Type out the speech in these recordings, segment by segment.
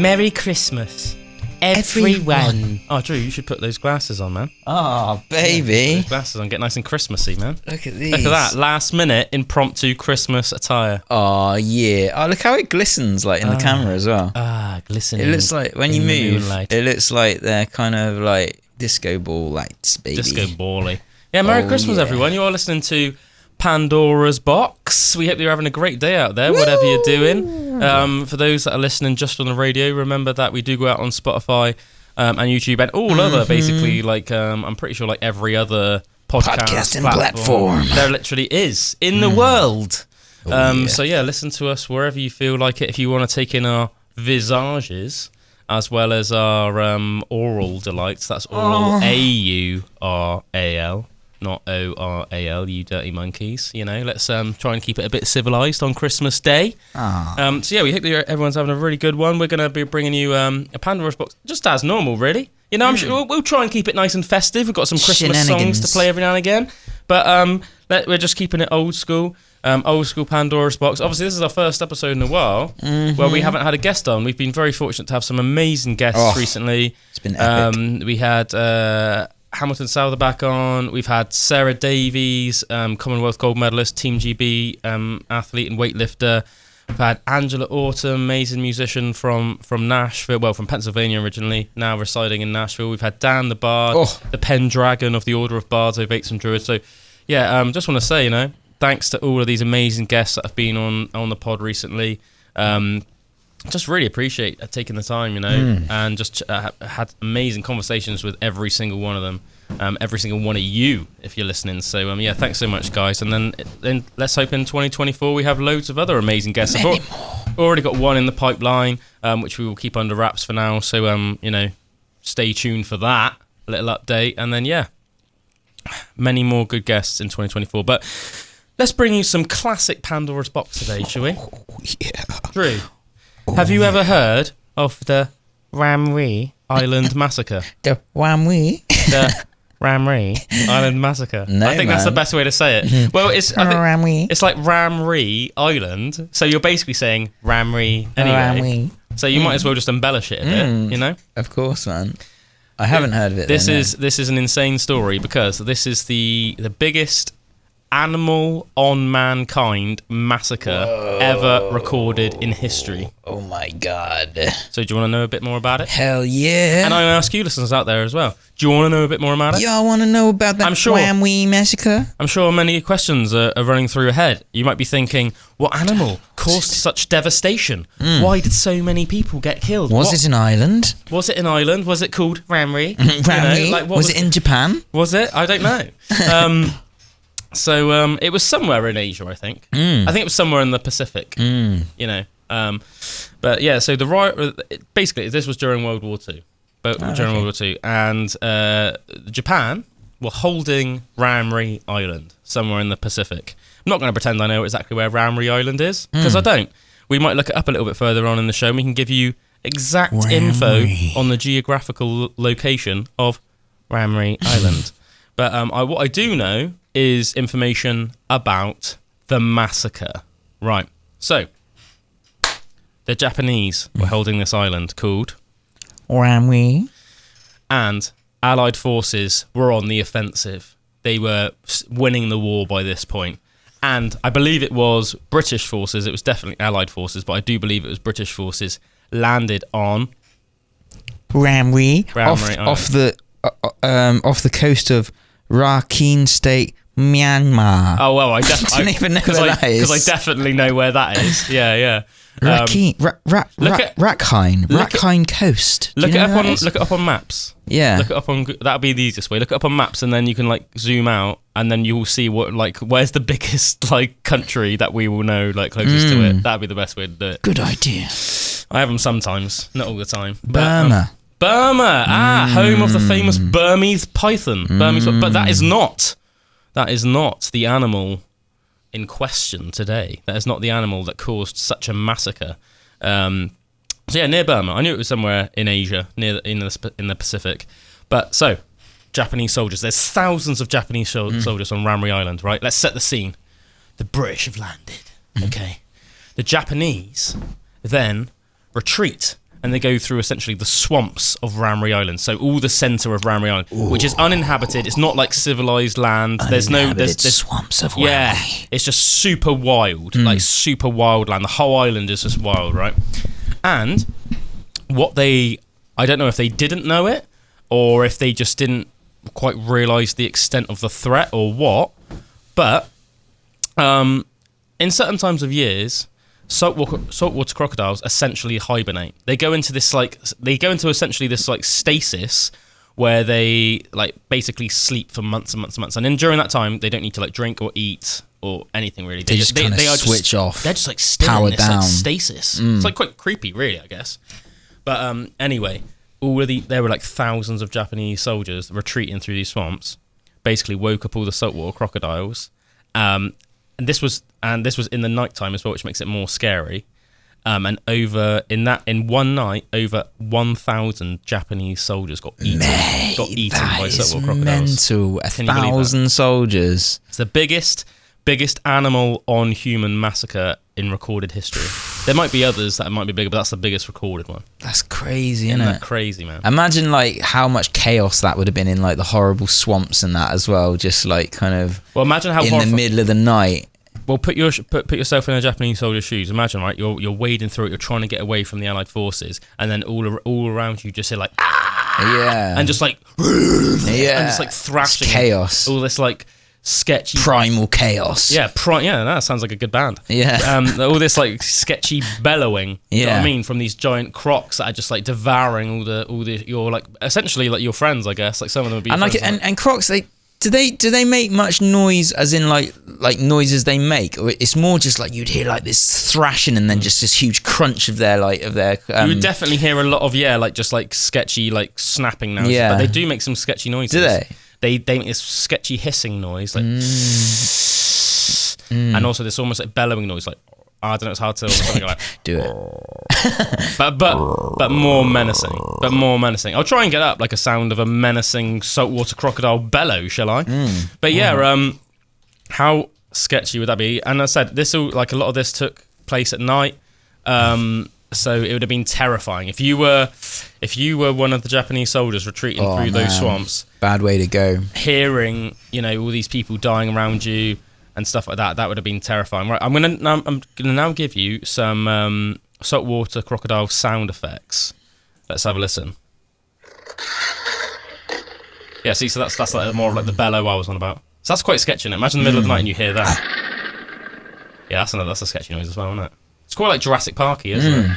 Merry Christmas, everyone. Oh, Drew, you should put those glasses on, man. Oh, baby. Yeah, those glasses on, get nice and Christmassy, man. Look at these. Look at that, last minute impromptu Christmas attire. Oh, yeah. Oh, look how it glistens, like, in the camera as well. Glistening. It looks like, when you move, it looks like they're kind of like disco ball lights, baby. Disco bally. Yeah, Merry Christmas, everyone. You are listening to Pandora's Box. We hope you're having a great day out there, whatever you're doing. For those that are listening just on the radio, remember that we do go out on Spotify and YouTube and all other, basically, like, I'm pretty sure, like, every other podcasting platform there literally is in the world. So, yeah, listen to us wherever you feel like it. If you want to take in our visages, as well as our oral delights, that's oral, A-U-R-A-L. Not O-R-A-L, you dirty monkeys. You know, let's try and keep it a bit civilised on Christmas Day. So yeah, we hope that everyone's having a really good one. We're going to be bringing you a Pandora's Box, just as normal, really. You know, I'm sure we'll try and keep it nice and festive. We've got some Christmas songs to play every now and again. But we're just keeping it old school Pandora's Box. Obviously, this is our first episode in a while where we haven't had a guest on. We've been very fortunate to have some amazing guests recently. It's been epic. We had... Hamilton Souther back on. We've had Sarah Davies, Commonwealth gold medalist, Team GB athlete and weightlifter. We've had Angela Autumn, amazing musician from Nashville, well, from Pennsylvania originally, now residing in Nashville. We've had Dan the Bard, the Pendragon of the Order of Bards, Ovates and Druids. So, yeah, just want to say, you know, thanks to all of these amazing guests that have been on the pod recently. Just really appreciate taking the time, you know, and just had amazing conversations with every single one of them, every single one of you, if you're listening. So, yeah, thanks so much, guys. And then let's hope in 2024 we have loads of other amazing guests. I've already got one in the pipeline, which we will keep under wraps for now. So, you know, stay tuned for that little update. And then, yeah, many more good guests in 2024. But let's bring you some classic Pandora's Box today, shall we? Yeah. Drew. Have you ever heard of the Ramree Island Massacre? The Ramree? The Ramree Island Massacre. No, I think that's the best way to say it. Well, it's Ramree. It's like Ramree Island, so you're basically saying Ramree anyway. Ramree. So you might as well just embellish it a bit, you know? Of course, man. I haven't heard of it. This is an insane story because this is the biggest animal on mankind massacre ever recorded in history. Oh my god. So do you want to know a bit more about it? Hell yeah. And I ask you listeners out there as well. Do you want to know a bit more about it? Y'all want to know about that Ramree massacre? I'm sure many questions are running through your head. You might be thinking, what animal caused such devastation? Why did so many people get killed? Was it an island? Was it an island? Was it called Ramree? Ramree? You know, like, was it in Japan? Was it? I don't know. So it was somewhere in Asia, I think. I think it was somewhere in the Pacific, you know. But yeah, so basically this was during World War II. World War II. And Japan were holding Ramree Island, somewhere in the Pacific. I'm not going to pretend I know exactly where Ramree Island is, because I don't. We might look it up a little bit further on in the show, and we can give you exact info on the geographical location of Ramree Island. But what I do know is information about the massacre. Right. So, the Japanese were holding this island called Ramree. And Allied forces were on the offensive. They were winning the war by this point. And I believe it was British forces. It was definitely Allied forces, but I do believe it was British forces landed on Ramree off the coast of Rakhine State, Myanmar. Oh, well, I don't even know where that is. Because I definitely know where that is. Yeah. Rakhine Coast. Look it up on maps. Yeah. Look it up on. That'll be the easiest way. Look it up on maps, and then you can like zoom out, and then you will see where's the biggest like country that we will know like closest to it. That'd be the best way to do it. Good idea. I have them sometimes, not all the time. Burma. Burma, home of the famous Burmese python. But that is not the animal in question today. That is not the animal that caused such a massacre. So yeah, near Burma. I knew it was somewhere in Asia, in the Pacific. But so, Japanese soldiers. There's thousands of Japanese soldiers on Ramree Island. Right. Let's set the scene. The British have landed. Okay. The Japanese then retreat and they go through essentially the swamps of Ramree Island. So all the centre of Ramree Island, which is uninhabited. It's not like civilised land. There's swamps of Ramree. Yeah, it's just super wild, like super wild land. The whole island is just wild, right? And I don't know if they didn't know it or if they just didn't quite realise the extent of the threat or what, but in certain times of years, saltwater crocodiles essentially hibernate. They go into essentially this like stasis where they like basically sleep for months and months and months, and then during that time they don't need to like drink or eat or anything really. They just kind of switch off. They're just like still power in this down. like stasis. It's like quite creepy, really, I guess. But anyway, there were like thousands of Japanese soldiers retreating through these swamps. Basically, woke up all the saltwater crocodiles, and this was in the nighttime as well, which makes it more scary. And in one night, over 1,000 Japanese soldiers got eaten by saltwater crocodiles. Mental. 1,000 soldiers. It's the biggest animal on human massacre in recorded history. There might be others that might be bigger, but that's the biggest recorded one. That's crazy, isn't Isn't it? that crazy, man? Imagine like how much chaos that would have been in like the horrible swamps and that as well. Just like kind of. Well, imagine how in the middle of the night. Well, put yourself in a Japanese soldier's shoes. Imagine, right? You're wading through it. You're trying to get away from the Allied forces, and then all around you, just hear like yeah, and just like yeah, and just like thrashing, it's chaos, all this like sketchy primal chaos. Yeah, that sounds like a good band. Yeah, all this like sketchy bellowing. Yeah, you know what I mean, from these giant crocs that are just like devouring all the your like essentially like your friends, I guess. Like some of them would be and friends, like and crocs Do they make much noise, as in like noises they make, or it's more just like you'd hear like this thrashing and then just this huge crunch of their. You would definitely hear a lot of like just like sketchy like snapping noises. Yeah, but they do make some sketchy noises. Do they? They make this sketchy hissing noise like, and also this almost like bellowing noise like. I don't know, it's hard to something like do it. but more menacing. But more menacing. I'll try and get up like a sound of a menacing saltwater crocodile bellow, shall I? But yeah, how sketchy would that be? And as I said, a lot of this took place at night. So it would have been terrifying. If you were one of the Japanese soldiers retreating through those swamps. Bad way to go. Hearing, all these people dying around you and stuff like that would have been terrifying. Right, I'm gonna now give you some saltwater crocodile sound effects. Let's have a listen. Yeah, see, so that's like more of like the bellow I was on about. So that's quite sketchy, isn't it? Imagine the middle of the night and you hear that. Yeah, that's a sketchy noise as well, isn't it? It's quite like Jurassic Parky, isn't it?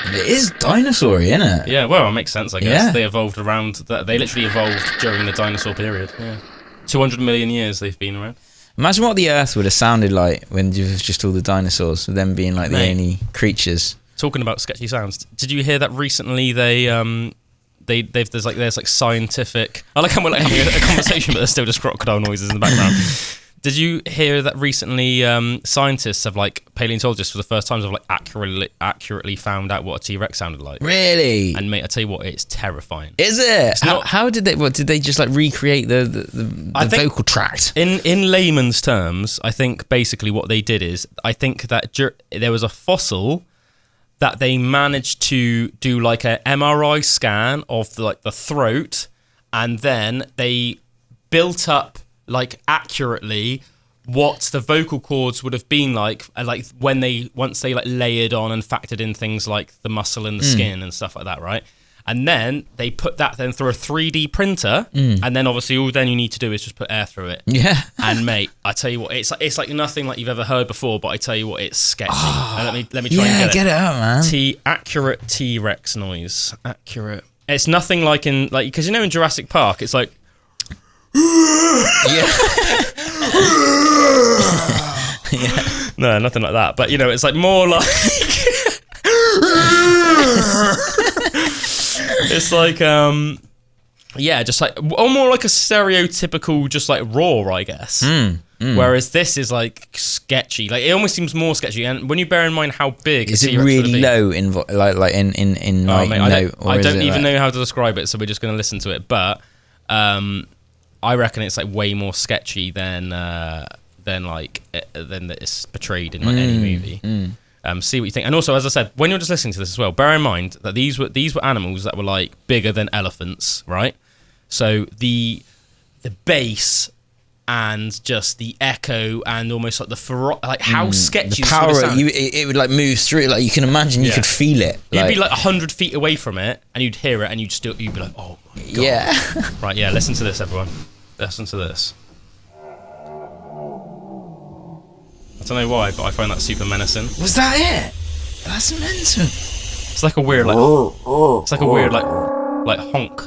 It is dinosaur-y, isn't it? Yeah, well, it makes sense, I guess. Yeah. They evolved around that. They literally evolved during the dinosaur period. Yeah, 200 million years they've been around. Imagine what the Earth would have sounded like when it was just all the dinosaurs, with them being like the only creatures. Talking about sketchy sounds, did you hear that recently? There's like scientific. I like how we're like having a conversation, but there's still just crocodile noises in the background. Did you hear that recently? Scientists have paleontologists for the first time have accurately found out what a T-Rex sounded like. Really? And mate, I tell you what, it's terrifying. Is it? How did they? What did they just recreate the vocal tract? In layman's terms, I think basically what they did is I think that there was a fossil that they managed to do like a MRI scan of the throat, and then they built up accurately what the vocal cords would have been like once they layered on and factored in things like the muscle and the skin and stuff like that, right? And then they put that then through a 3D printer, and then obviously all then you need to do is just put air through it. Yeah. And mate, I tell you what, it's like nothing like you've ever heard before, but I tell you what, it's sketchy. Let me try and get it out, man. Accurate T-Rex noise. Accurate. It's nothing like because in Jurassic Park, it's like. Yeah. Yeah. No, nothing like that. But it's like more like it's like just like or more like a stereotypical just like roar, I guess. Whereas this is like sketchy. Like it almost seems more sketchy. And when you bear in mind how big is it really low in I don't even know how to describe it, so we're just going to listen to it. But I reckon it's like way more sketchy than it's portrayed in any movie. See what you think. And also, as I said, when you're just listening to this as well, bear in mind that these were animals that were like bigger than elephants, right? So the bass and just the echo and almost like the how sketchy the power, this would sound. it would like move through. Like you can imagine, you could feel it. You'd be like 100 feet away from it, and you'd hear it, and you'd be like, oh my god. Yeah. Right. Yeah. Listen to this, everyone. Listen to this. I don't know why, but I find that super menacing. Was that it? That's mental. It's like a weird like. It's like a weird like honk.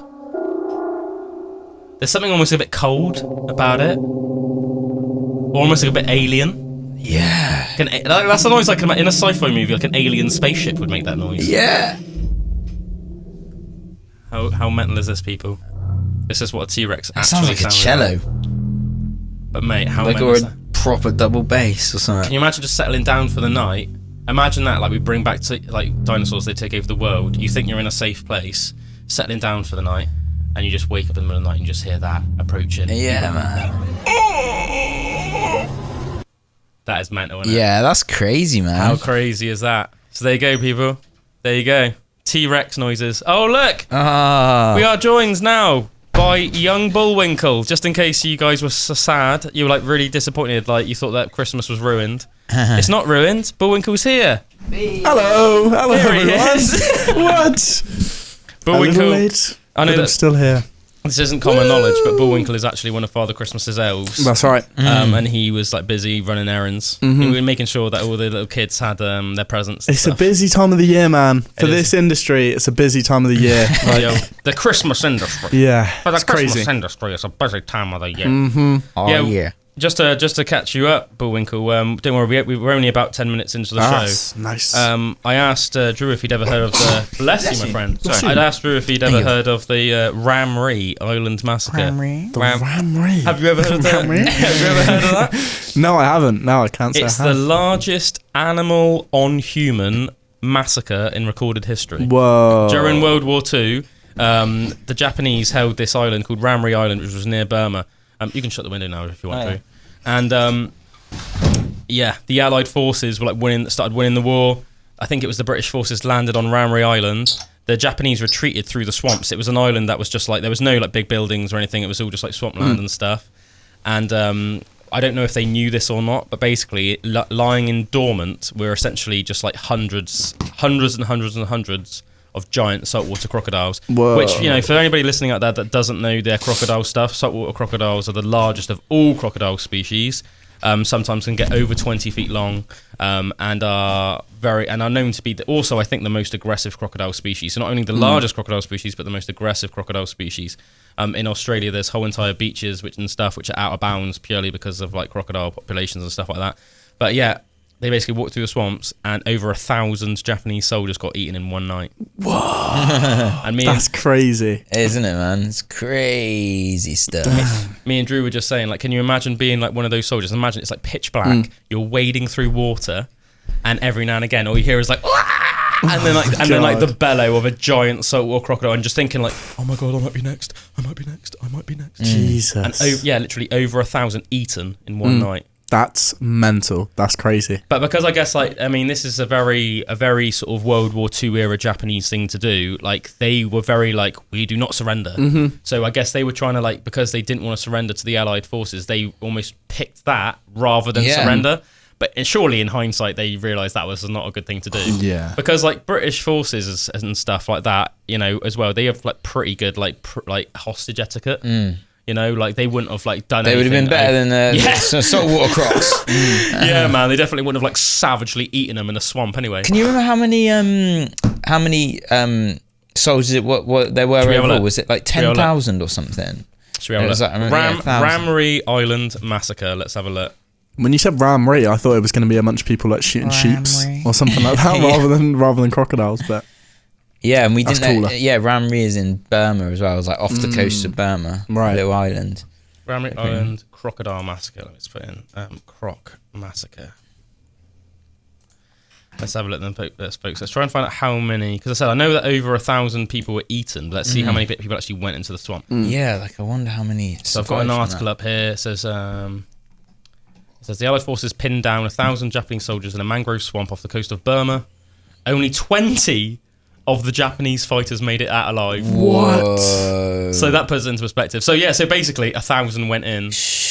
There's something almost a bit cold about it, or almost like a bit alien. Yeah. That's a noise like in a sci-fi movie, like an alien spaceship would make that noise. Yeah. How mental is this, people? This is what a T-Rex actually sounds like a cello. Like. But mate, how like mental or is a that? proper double bass or something. Can you imagine just settling down for the night? Imagine that, like we bring back to like dinosaurs, they take over the world. You think you're in a safe place, settling down for the night, and you just wake up in the middle of the night and you just hear that approaching. Yeah, man. That is mental, isn't it? Yeah, that's crazy, man. How crazy is that? So there you go, people. There you go. T-Rex noises. Oh, look! We are joined now by young Bullwinkle. Just in case you guys were so sad, you were like really disappointed, like you thought that Christmas was ruined. It's not ruined. Bullwinkle's here. Hello Here everyone. What? Bullwinkle. A little late, I know but I'm that still here. this isn't common knowledge, but Bullwinkle is actually one of Father Christmas's elves. That's right. And he was like busy running errands. He was making sure that all the little kids had their presents. And It's stuff. a busy time of the year, man. For It is. this industry, it's a busy time of the year. Like, Yo, the Christmas industry. yeah, For the it's Christmas crazy. industry, it's a busy time of the year. Oh, yeah. Just to catch you up, Bullwinkle. Don't worry, we're only about 10 minutes into the show. Nice. I asked Drew if he'd ever heard of the. Bless you, my friend. Bless you. I'd asked Drew if he'd ever heard of the Ramree Island Massacre. Ramree? The Ramree. Have you ever heard of that? Ramree? Have you ever heard of that? No, I haven't. No, I can't say It's I the have. largest animal on human massacre in recorded history. Whoa. During World War II, the Japanese held this island called Ramree Island, which was near Burma. You can shut the window now if you want to. And the Allied forces were like started winning the war. I think it was the British forces landed on Ramree Island. The Japanese retreated through the swamps. It was an island that was just like, there was no like big buildings or anything. It was all just like swampland and stuff. And I don't know if they knew this or not, but basically lying in dormant were essentially just like hundreds of giant saltwater crocodiles. Whoa. Which, you know, for anybody listening out there that doesn't know their crocodile stuff, saltwater crocodiles are the largest of all crocodile species. Sometimes can get over 20 feet long, and are known to be also, I think, the most aggressive crocodile species. So not only the largest crocodile species, but the most aggressive crocodile species. In Australia, there's whole entire beaches which are out of bounds purely because of like crocodile populations and stuff like that. But yeah, they basically walked through the swamps, and over 1,000 Japanese soldiers got eaten in one night. Whoa. And That's crazy. Isn't it, man? It's crazy stuff. Me and Drew were just saying, like, can you imagine being like one of those soldiers? Imagine it's like pitch black. You're wading through water, and every now and again, all you hear is like, and then like the bellow of a giant saltwater crocodile, and just thinking like, oh my god, I might be next. I might be next. I might be next. Jesus. And literally over 1,000 eaten in one night. That's mental. That's crazy. But because I guess, like, I mean, this is a very sort of World War II era Japanese thing to do. Like, they were very like, we do not surrender. So I guess they were trying to, like, because they didn't want to surrender to the Allied forces, they almost picked that rather than surrender. But surely in hindsight, they realised that was not a good thing to do. Yeah. Because like British forces and stuff like that, you know, as well, they have like pretty good like hostage etiquette. You know, like they wouldn't have like done. They would have been better than the saltwater crocs. Yeah, man, they definitely wouldn't have like savagely eaten them in a swamp anyway. Can you remember how many soldiers what there were overall? Was it like 10,000 or something? Should we have a look? Ramree Island Massacre. Let's have a look. When you said Ramree, I thought it was going to be a bunch of people like shooting sheeps or something like that, rather than crocodiles. But yeah, and we that's didn't know. cooler. Yeah, Ramree is in Burma as well. It was like off the coast of Burma, Right. little island. Ramree Island Crocodile Massacre. Let's put in Croc Massacre. Let's have a look then, folks. Let's try and find out how many. Because I said I know that over 1,000 people were eaten. But let's see how many people actually went into the swamp. Yeah, like I wonder how many. So I've got an article up here. It says It says the Allied forces pinned down 1,000 Japanese soldiers in a mangrove swamp off the coast of Burma. Only 20 of the Japanese fighters made it out alive. What? So that puts it into perspective. So yeah, so basically 1,000 went in,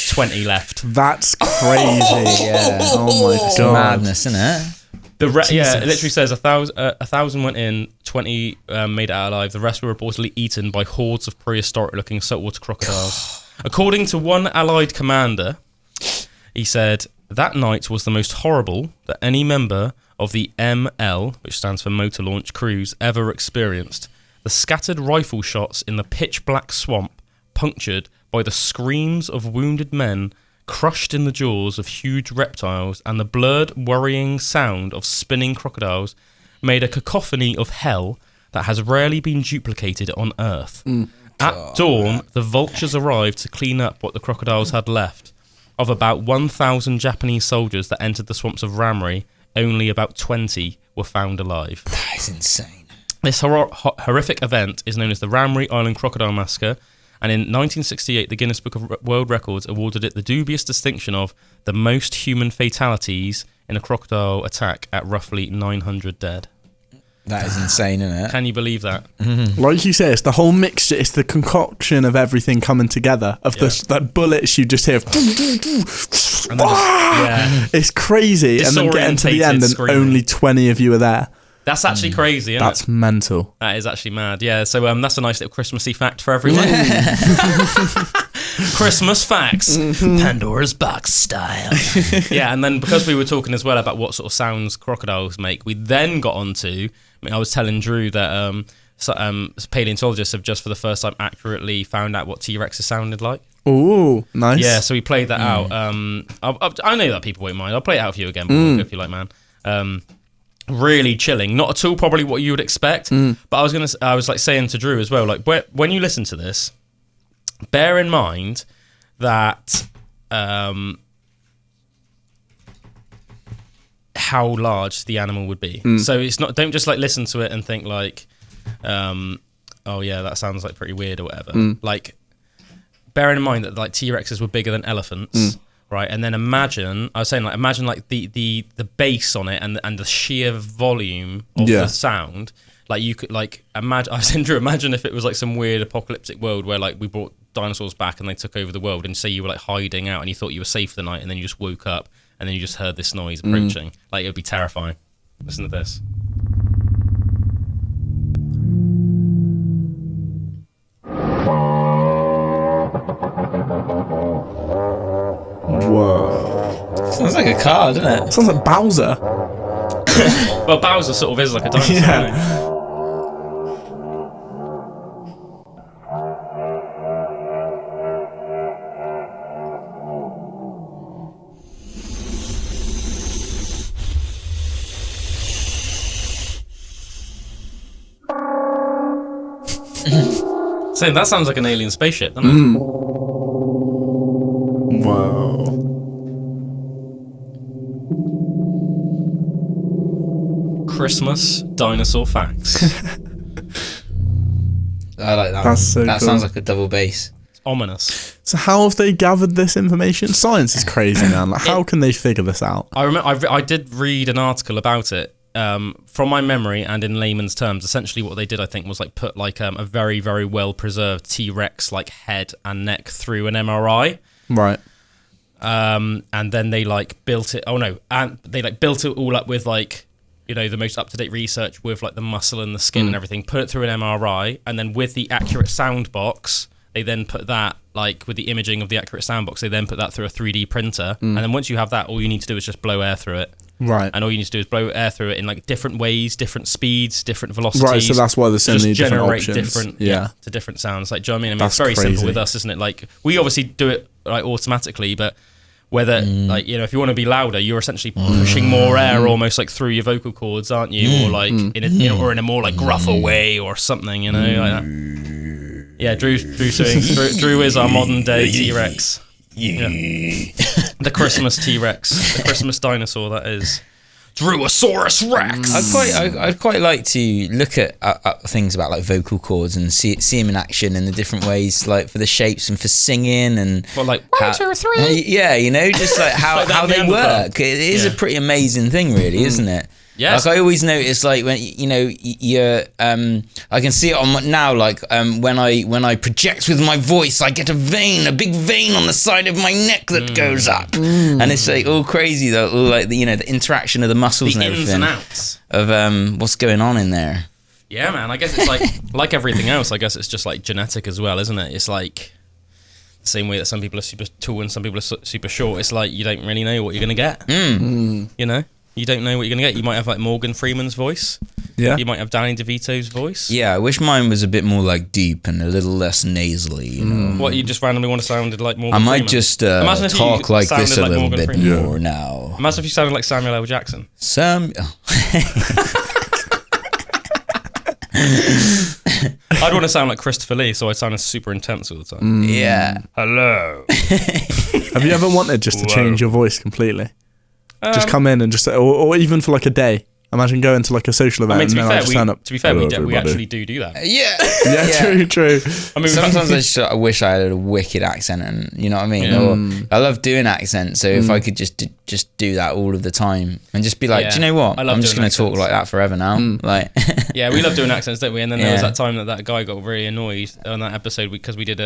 20 left. That's crazy. Yeah. Oh my It's god. madness, isn't it? Yeah, it literally says 1,000 went in, 20 made it out alive. The rest were reportedly eaten by hordes of prehistoric-looking saltwater crocodiles. According to one Allied commander, he said, that night was the most horrible that any member of the ML, which stands for Motor Launch Crews, ever experienced. The scattered rifle shots in the pitch-black swamp, punctured by the screams of wounded men crushed in the jaws of huge reptiles, and the blurred, worrying sound of spinning crocodiles, made a cacophony of hell that has rarely been duplicated on Earth. At dawn, the vultures arrived to clean up what the crocodiles had left. Of about 1,000 Japanese soldiers that entered the swamps of Ramri, only about 20 were found alive. That is insane. This horrific event is known as the Ramri Island Crocodile Massacre, and in 1968 the Guinness Book of World Records awarded it the dubious distinction of the most human fatalities in a crocodile attack at roughly 900 dead. That is insane, isn't it? Can you believe that? Like you say, it's the whole mixture, it's the concoction of everything coming together, of that bullets you just hear. And then It's crazy. And then getting to the end and screaming. only 20 of you are there. That's actually crazy, isn't That's it? mental. That is actually mad. Yeah, so that's a nice little Christmassy fact for everyone. Christmas facts. Pandora's Box style. Yeah, and then because we were talking as well about what sort of sounds crocodiles make, we then got onto, I was telling Drew that paleontologists have just for the first time accurately found out what T-Rexes sounded like. Ooh, nice. Yeah, so we played that out. I know that people won't mind. I'll play it out for you again, if you like, man. Really chilling. Not at all probably what you would expect. But I was like saying to Drew as well, like when you listen to this, bear in mind that how large the animal would be. So it's not. Don't just like listen to it and think like, oh yeah, that sounds like pretty weird or whatever. Like, bearing in mind that like T-Rexes were bigger than elephants, right? And then imagine like the bass on it and the sheer volume of the sound. Like you could like imagine. I was saying, Drew, imagine if it was like some weird apocalyptic world where like we brought dinosaurs back and they took over the world, and say you were like hiding out and you thought you were safe for the night, and then you just woke up and then you just heard this noise approaching. Like it would be terrifying. Listen to this. Whoa. Sounds like a car, doesn't it? Sounds like Bowser. Well, Bowser sort of is like a dinosaur. Yeah. Isn't he? So that sounds like an alien spaceship, doesn't it? Whoa. Christmas dinosaur facts. I like that. That's so That cool. sounds like a double bass. It's ominous. So how have they gathered this information? Science is crazy, man. Like, how can they figure this out? I remember I did read an article about it. From my memory and in layman's terms, essentially what they did, I think, was like put like a very, very well preserved T-Rex like head and neck through an MRI. Right. And then they like built it. Oh no, and they like built it all up with like, you know, the most up to date research with like the muscle and the skin and everything. Put it through an MRI, and then with the accurate sound box, they then put that like with the imaging of the accurate sound box. They then put that through a 3D printer, and then once you have that, all you need to do is just blow air through it. Right. And all you need to do is blow air through it in like different ways, different speeds, different velocities. Right, so that's why there's so many different generate options. different, Yeah. to different sounds. Like, do you know what I mean? That's It's very crazy. simple with us, isn't it? Like, we obviously do it like automatically, but whether like, you know, if you want to be louder, you're essentially pushing more air almost like through your vocal cords, aren't you? Or like in a more like gruffer way or something, you know, like that. Yeah, Drew is our modern day T-Rex. Yeah. The Christmas T-Rex, the Christmas dinosaur, that is. Drewsaurus Rex. I'd quite like to look at things about like vocal cords and see them in action in the different ways, like for the shapes and for singing and like 1, 2, 3. Just like how like how they work. It is a pretty amazing thing, really, isn't it? Yes. Like I always notice, like when you're, I can see it on now. Like when I project with my voice, I get a big vein on the side of my neck that goes up, and it's like all crazy though, all like the interaction of the muscles and everything, ins and outs of what's going on in there. Yeah, man. I guess it's like everything else. I guess it's just like genetic as well, isn't it? It's like the same way that some people are super tall and some people are super short. It's like you don't really know what you're gonna get. You know. You don't know what you're going to get. You might have like Morgan Freeman's voice. Yeah. You might have Danny DeVito's voice. Yeah, I wish mine was a bit more like deep and a little less nasally, you know. What, you just randomly want to sound like Morgan I Freeman? might just talk like this a like little Morgan bit Freeman. more now. Imagine if you sounded like Samuel L. Jackson. I'd want to sound like Christopher Lee, so I'd sound super intense all the time. Yeah. Hello. Have you ever wanted just to change your voice completely? Just come in and just, or even for like a day. Imagine going to like a social event. I mean, to be fair, "Hello, we everybody." actually do that. Yeah. True. I mean, sometimes I wish I had a wicked accent, and you know what I mean. Or I love doing accents, so if I could just do that all of the time and just be like, do you know what? I'm just going to talk like that forever now. Like, yeah, we love doing accents, don't we? And then there was that time that guy got really annoyed on that episode because we did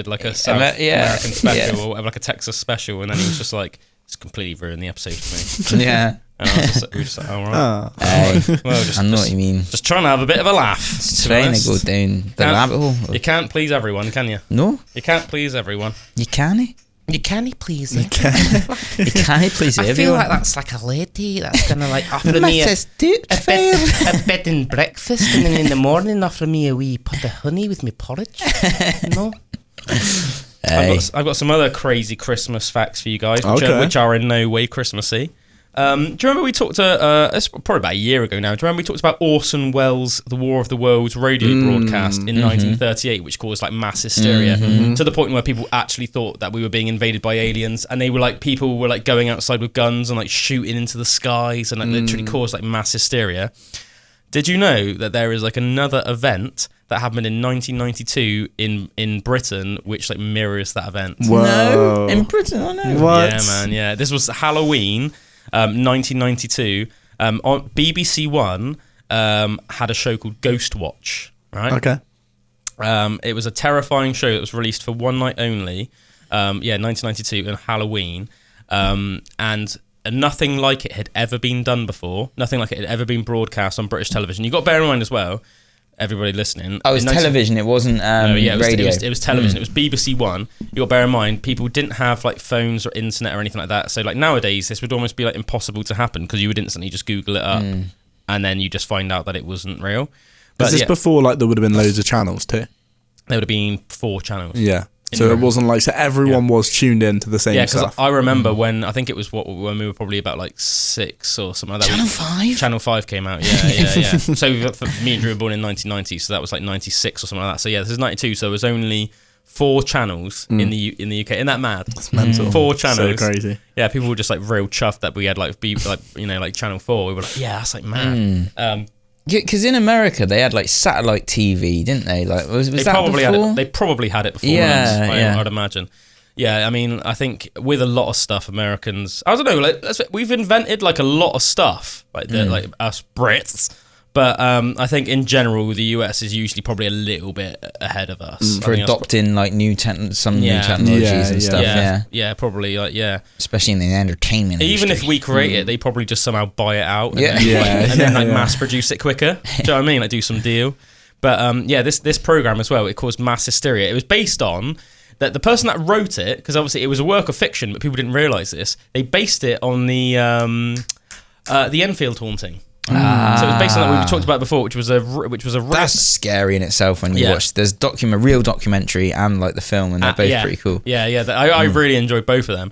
like a South American special or like a Texas special, and then he was just like, it's completely ruined the episode for me. Yeah. And we were just like, all right. Hey, well, I know what you mean. Just trying to have a bit of a laugh. Just trying to go down the rabbit hole. You can't please everyone, can you? No. You can't please everyone. You can't. You can't please it. You can't please everyone. I feel like that's like a lady that's gonna like offer me a bed and breakfast, and then in the morning offer me a wee pot of honey with me porridge. No. I've got some other crazy Christmas facts for you guys, which are in no way Christmassy. Do you remember we talked it's probably about a year ago now, do you remember we talked about Orson Welles' The War of the Worlds radio broadcast in 1938, which caused like mass hysteria to the point where people actually thought that we were being invaded by aliens, and they were like, people were like going outside with guns and like shooting into the skies and like literally caused like mass hysteria. Did you know that there is like another event that happened in 1992 in Britain, which like mirrors that event? Whoa. No, in Britain, I know. What? Yeah, man, yeah. This was Halloween, 1992. On BBC One had a show called Ghost Watch, right? Okay. It was a terrifying show that was released for one night only. 1992 and Halloween. And nothing like it had ever been done before. Nothing like it had ever been broadcast on British television. You got to bear in mind as well, everybody listening. Oh, it was television. It wasn't radio. It was television. It was BBC One. You got to bear in mind, people didn't have like phones or internet or anything like that. So like nowadays, this would almost be like impossible to happen because you would instantly just Google it up and then you just find out that it wasn't real. But is this before like there would have been loads of channels too? There would have been 4 channels. Yeah. So it wasn't like, so everyone was tuned in to the same stuff. Yeah, because I remember when, I think it was when we were probably about like 6 or something like that. Channel 5? Channel 5 came out, yeah. So me and Drew were born in 1990, so that was like 96 or something like that. So yeah, this is 92, so it was only 4 channels in the UK. Isn't that mad? That's mental. 4 channels. So crazy. Yeah, people were just like real chuffed that we had like, like Channel 4. We were like, yeah, that's like mad. Because in America they had like satellite TV, didn't they? Like was they that probably before? Had it. They probably had it before. I'd imagine. Yeah, I mean, I think with a lot of stuff, Americans, I don't know, like we've invented like a lot of stuff, like like us Brits. But I think in general, the US is usually probably a little bit ahead of us for adopting like new technologies and stuff. Yeah, probably especially in the entertainment industry. Even if we create it, they probably just somehow buy it out and then mass produce it quicker. Do you know what I mean? Like do some deal. But this program as well, it caused mass hysteria. It was based on that the person that wrote it, because obviously it was a work of fiction, but people didn't realise this. They based it on the Enfield haunting. So it was based on that we talked about before, which was a that's scary in itself when you watch. There's real documentary and like the film, and they're both pretty cool. I really enjoyed both of them,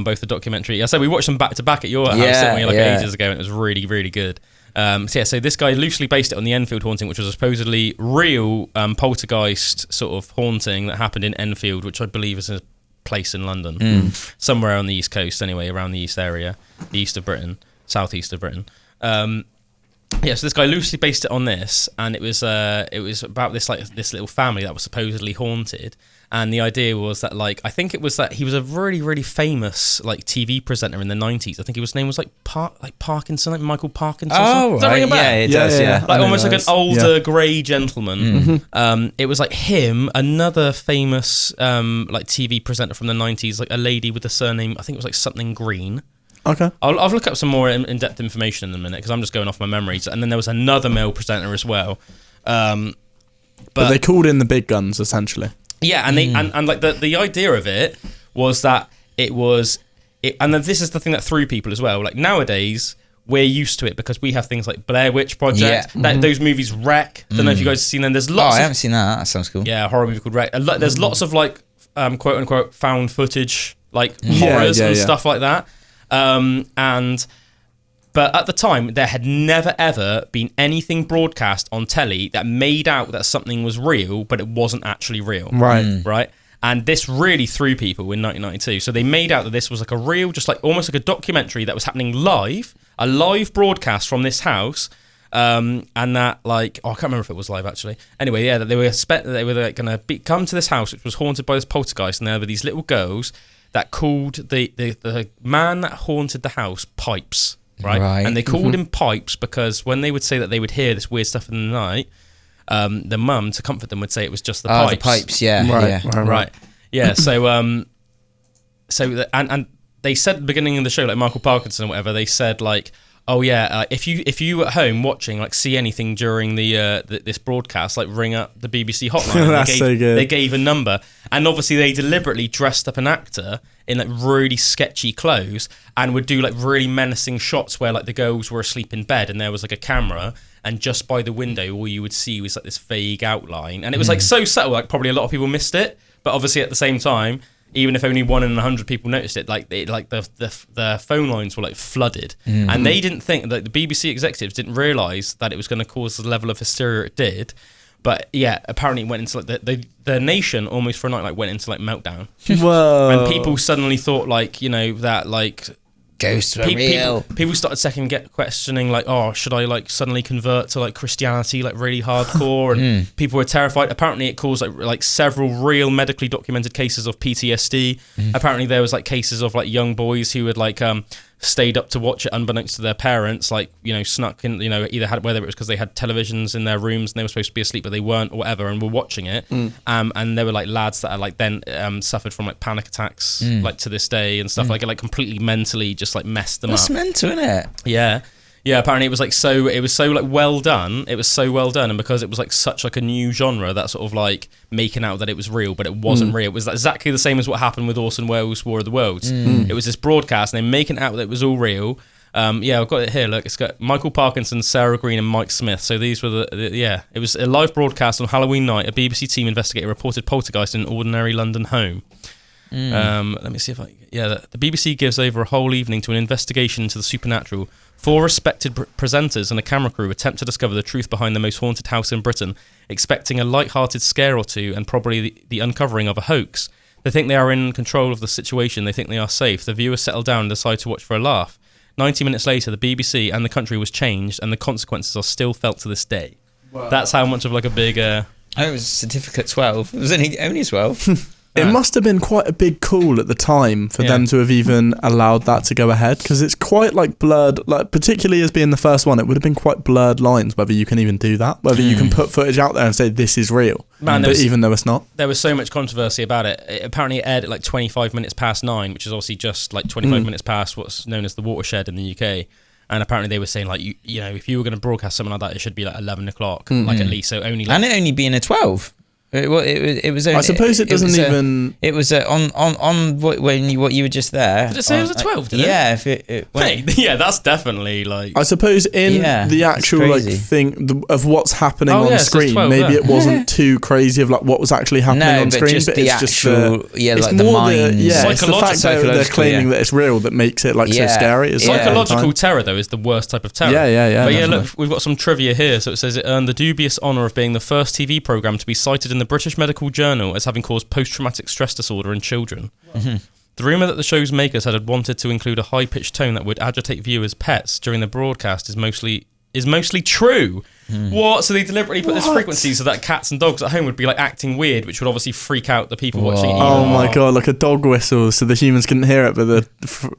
both the documentary. I said we watched them back to back at your house, didn't we, like ages ago, and it was really, really good. So this guy loosely based it on the Enfield haunting, which was a supposedly real poltergeist sort of haunting that happened in Enfield, which I believe is a place in London, somewhere on the East Coast, anyway, around the East area, the east of Britain. southeast of Britain. Yeah, so this guy loosely based it on this, and it was about this little family that was supposedly haunted, and the idea was that I think it was that he was a really, really famous TV presenter in the 90s. I think his name was Parkinson, Michael Parkinson. Oh, does that ring a bell? Yeah, it does. Yeah, almost like an older grey gentleman. It was him, another famous TV presenter from the 90s, a lady with the surname, I think it was something Green. Okay. I'll look up some more in-depth information in a minute because I'm just going off my memories. And then there was another male presenter as well. But they called in the big guns essentially. Yeah, and the idea of it was that and then this is the thing that threw people as well. Nowadays we're used to it because we have things like Blair Witch Project. Yeah. Those movies Wreck. Don't know if you guys have seen them. There's lots. I haven't seen that. That sounds cool. Yeah, a horror movie called Wreck. There's lots of quote unquote found footage horrors and stuff like that. But at the time there had never ever been anything broadcast on telly that made out that something was real but it wasn't actually real, right? And this really threw people in 1992. So they made out that this was a real, just almost like a documentary that was happening live, a live broadcast from this house, and that I can't remember if it was live actually. Anyway, yeah, that they were going to come to this house which was haunted by this poltergeist, and there were these little girls that called the man that haunted the house Pipes, right? And they called him Pipes because when they would say that they would hear this weird stuff in the night, the mum, to comfort them, would say it was just the pipes. The pipes, yeah. Right. Yeah, so and they said at the beginning of the show, Michael Parkinson or whatever, they said oh yeah, if you at home watching see anything during this broadcast, ring up the BBC hotline. That's so good. They gave a number, and obviously they deliberately dressed up an actor in really sketchy clothes and would do really menacing shots where the girls were asleep in bed and there was a camera, and just by the window all you would see was this vague outline, and it was so subtle probably a lot of people missed it, but obviously at the same time, even if only 1 in 100 people noticed it, the phone lines were flooded, and they didn't think that the BBC executives didn't realise that it was going to cause the level of hysteria it did. But yeah, apparently it went into the nation almost for a night went into meltdown. Whoa! And people suddenly thought that ghosts were real. People started questioning should I suddenly convert to Christianity really hardcore, and people were terrified. Apparently it caused several real medically documented cases of PTSD. Apparently there was cases of young boys who had stayed up to watch it unbeknownst to their parents, snuck in, either had, whether it was because they had televisions in their rooms and they were supposed to be asleep but they weren't or whatever, and were watching it. And there were lads that had then suffered from panic attacks to this day and stuff, completely mentally just messed them up. That's mental, isn't it? Yeah, apparently it was so well done. It was so well done, and because it was such a new genre, that sort of making out that it was real, but it wasn't real. It was exactly the same as what happened with Orson Welles' War of the Worlds. It was this broadcast, and they're making out that it was all real. Yeah, I've got it here. Look, it's got Michael Parkinson, Sarah Green, and Mike Smith. So these were it was a live broadcast on Halloween night. A BBC team investigator reported poltergeist in an ordinary London home. Let me see if the BBC gives over a whole evening to an investigation into the supernatural. 4 respected presenters and a camera crew attempt to discover the truth behind the most haunted house in Britain, expecting a light-hearted scare or two and probably the uncovering of a hoax. They think they are in control of the situation. They think they are safe. The viewers settle down and decide to watch for a laugh. 90 minutes later, the BBC and the country was changed, and the consequences are still felt to this day. Wow. That's how much of a big... it was certificate 12. It was only 12. It must have been quite a big call at the time for them to have even allowed that to go ahead, because it's quite blurred, particularly as being the first one, it would have been quite blurred lines whether you can even do that, whether you can put footage out there and say this is real, even though it's not. There was so much controversy about it. Apparently it aired at 25 minutes past 9, which is obviously just 25 minutes past what's known as the watershed in the UK. And apparently they were saying if you were going to broadcast something like that, it should be 11 o'clock, at least. So only and it only being a 12. It was only, I suppose it doesn't even. It was on what you were just there. Did it say it was a 12? Did it? Yeah, that's definitely I suppose in the actual thing of what's happening on screen, 12, maybe it wasn't too crazy of what was actually happening on screen, but it's just the mind. It's the fact that they're claiming that it's real that makes it so scary. Psychological terror though is the worst type of terror. Yeah. But look, we've got some trivia here. So it says it earned the dubious honour of being the first TV programme to be cited in the British Medical Journal as having caused post-traumatic stress disorder in children. The rumour that the show's makers had wanted to include a high-pitched tone that would agitate viewers' pets during the broadcast is mostly true. What? So they deliberately put this frequency so that cats and dogs at home would be like acting weird, which would obviously freak out the people watching it. Oh my god, like a dog whistle, so the humans couldn't hear it, but the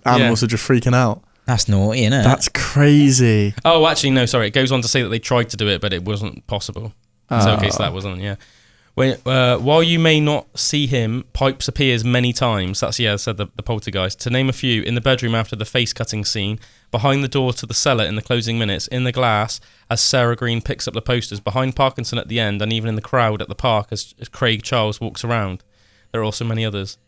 animals are just freaking out. That's naughty, isn't it? That's crazy. Oh, actually, no, sorry. It goes on to say that they tried to do it, but it wasn't possible. So, okay, so that wasn't, while you may not see him, Pipes appears many times. That's, said the poltergeist. To name a few, in the bedroom after the face-cutting scene, behind the door to the cellar in the closing minutes, in the glass as Sarah Green picks up the posters, behind Parkinson at the end, and even in the crowd at the park as Craig Charles walks around. There are also many others.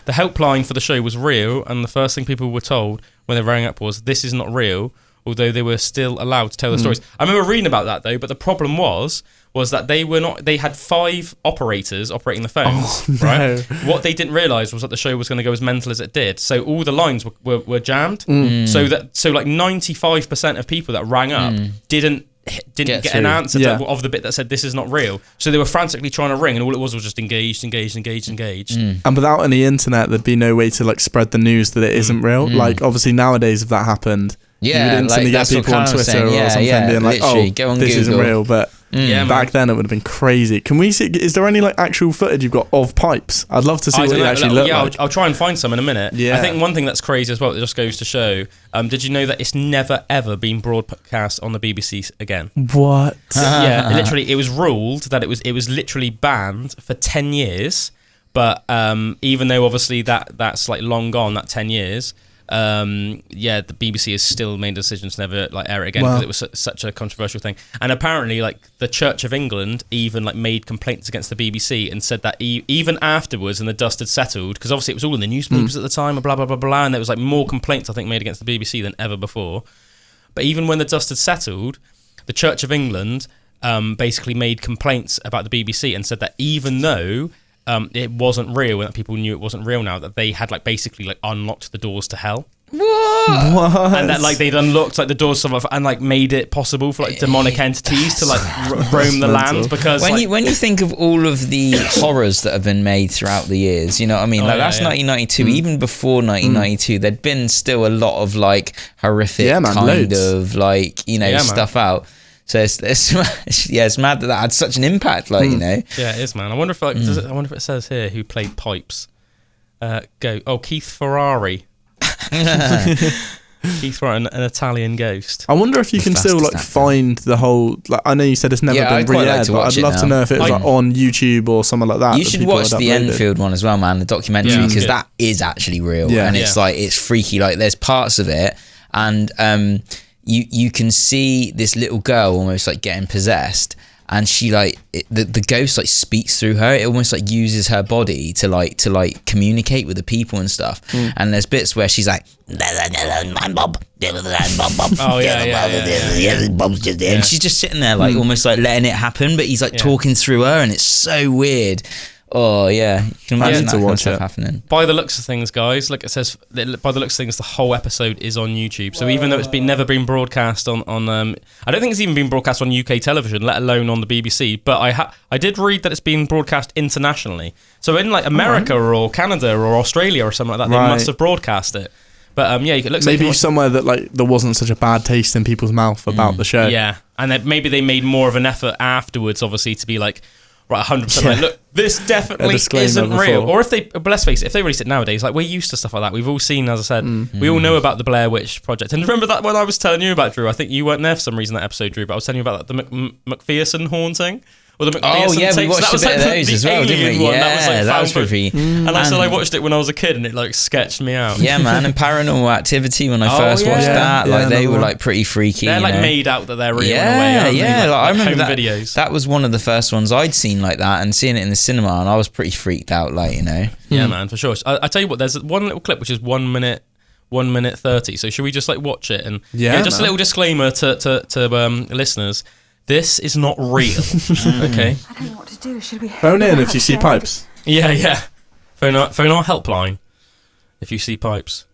The helpline for the show was real, and the first thing people were told when they rang up was, "This is not real," although they were still allowed to tell the stories. I remember reading about that though, but the problem was that they were not. They had 5 operators operating the phones, right? What they didn't realise was that the show was going to go as mental as it did. So all the lines were jammed. So like 95% of people that rang up didn't get an answer of the bit that said this is not real. So they were frantically trying to ring, and all it was just engaged. And without any internet, there'd be no way to like spread the news that it isn't real. Like obviously nowadays, if that happened, you would instantly get people on Twitter or something being like, "Oh, this isn't real." But back then, it would have been crazy. Can we see? Is there any like actual footage you've got of Pipes? I'd love to see what it actually looked like. I'll try and find some in a minute. I think one thing that's crazy as well, that just goes to show. Did you know that it's never ever been broadcast on the BBC again? What? Literally, it was ruled that it was literally banned for 10 years. But even though obviously that's like long gone, that 10 years. The BBC has still made a decision to never like air it again because it was such a controversial thing. And apparently, like the Church of England even like made complaints against the BBC and said that even afterwards, and the dust had settled, because obviously it was all in the newspapers at the time, and blah blah blah blah, and there was like more complaints I think made against the BBC than ever before. But even when the dust had settled, the Church of England basically made complaints about the BBC and said that even though it wasn't real, and that people knew it wasn't real now, that they had like basically like unlocked the doors to hell. What? And that like they'd unlocked like the doors and like made it possible for like demonic entities to like roam the land. Because when you think of all of the horrors that have been made throughout the years, you know what I mean? That's 1992. Even before 1992, there'd been still a lot of like horrific of like stuff out. So it's mad that had such an impact, like you know. Yeah, it is, man. I wonder if I wonder if it says here who played Pipes. Keith Ferrari. Keith Ferrari, an Italian ghost. I wonder if you can still like find the whole. Like, I know you said it's never been re-aired, but I'd love to know if it was like on YouTube or something like that. You should watch the Enfield one as well, man. The documentary, because that is actually real, and it's like it's freaky. Like there's parts of it, and You can see this little girl almost like getting possessed, and she like the ghost like speaks through her. It almost like uses her body to communicate with the people and stuff. And there's bits where she's like, and she's just sitting there like almost like letting it happen, but he's like talking through her, and it's so weird. Oh yeah, you can imagine that kind of happening. By the looks of things, guys, like it says, by the looks of things, the whole episode is on YouTube. So even though it's never been broadcast on I don't think it's even been broadcast on UK television, let alone on the BBC. But I did read that it's been broadcast internationally. So in like America or Canada or Australia or something like that, they must have broadcast it. But it looks maybe like somewhere that like there wasn't such a bad taste in people's mouth about the show. Yeah, and then maybe they made more of an effort afterwards, obviously, to be like, right, 100%. Like, look, this definitely isn't real. Or if they, but let's face it, if they release it nowadays, like we're used to stuff like that. We've all seen, as I said, we all know about the Blair Witch Project. And remember that when I was telling you about, Drew? I think you weren't there for some reason that episode, Drew, but I was telling you about the McPherson haunting. Or the McPherson tapes. We watched a bit of those as well, didn't we? Yeah, that was pretty. And I said I watched it when I was a kid, and it like sketched me out. Yeah, man. And Paranormal Activity, when I first watched that, like they were like pretty freaky. They're like made out that they're real in a way, aren't they? Like, I remember that videos. That was one of the first ones I'd seen like that, and seeing it in the cinema, and I was pretty freaked out, like, you know. Yeah, man, for sure. I tell you what, there's one little clip which is 1 minute 30. So should we just like watch it and just a little disclaimer to listeners. This is not real. Okay. I don't know what to do. Should we phone in if you see Pipes? Yeah. Phone our helpline if you see Pipes.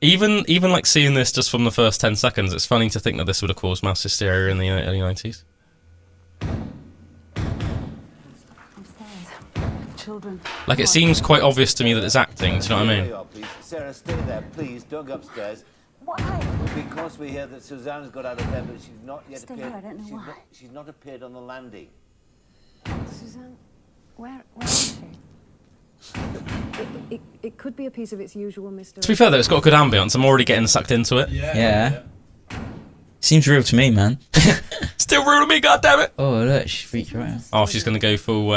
Even like seeing this just from the first 10 seconds, it's funny to think that this would have caused mass hysteria in the early 90s. Upstairs. children. Like, it seems quite obvious to me that it's acting. Do you know what I mean? Please. Sarah, stay there, please. Don't go upstairs. Why? Because we hear that Suzanne's got out of bed, but she's not yet Stay appeared. here, I don't know why. She's not appeared on the landing. Suzanne, where is she? It could be a piece of its usual mystery. To be fair, though, it's got a good ambience. I'm already getting sucked into it. Yeah. Seems real to me, man. Still real to me, goddammit. Oh, look, she reached right out. Oh, she's going to go full,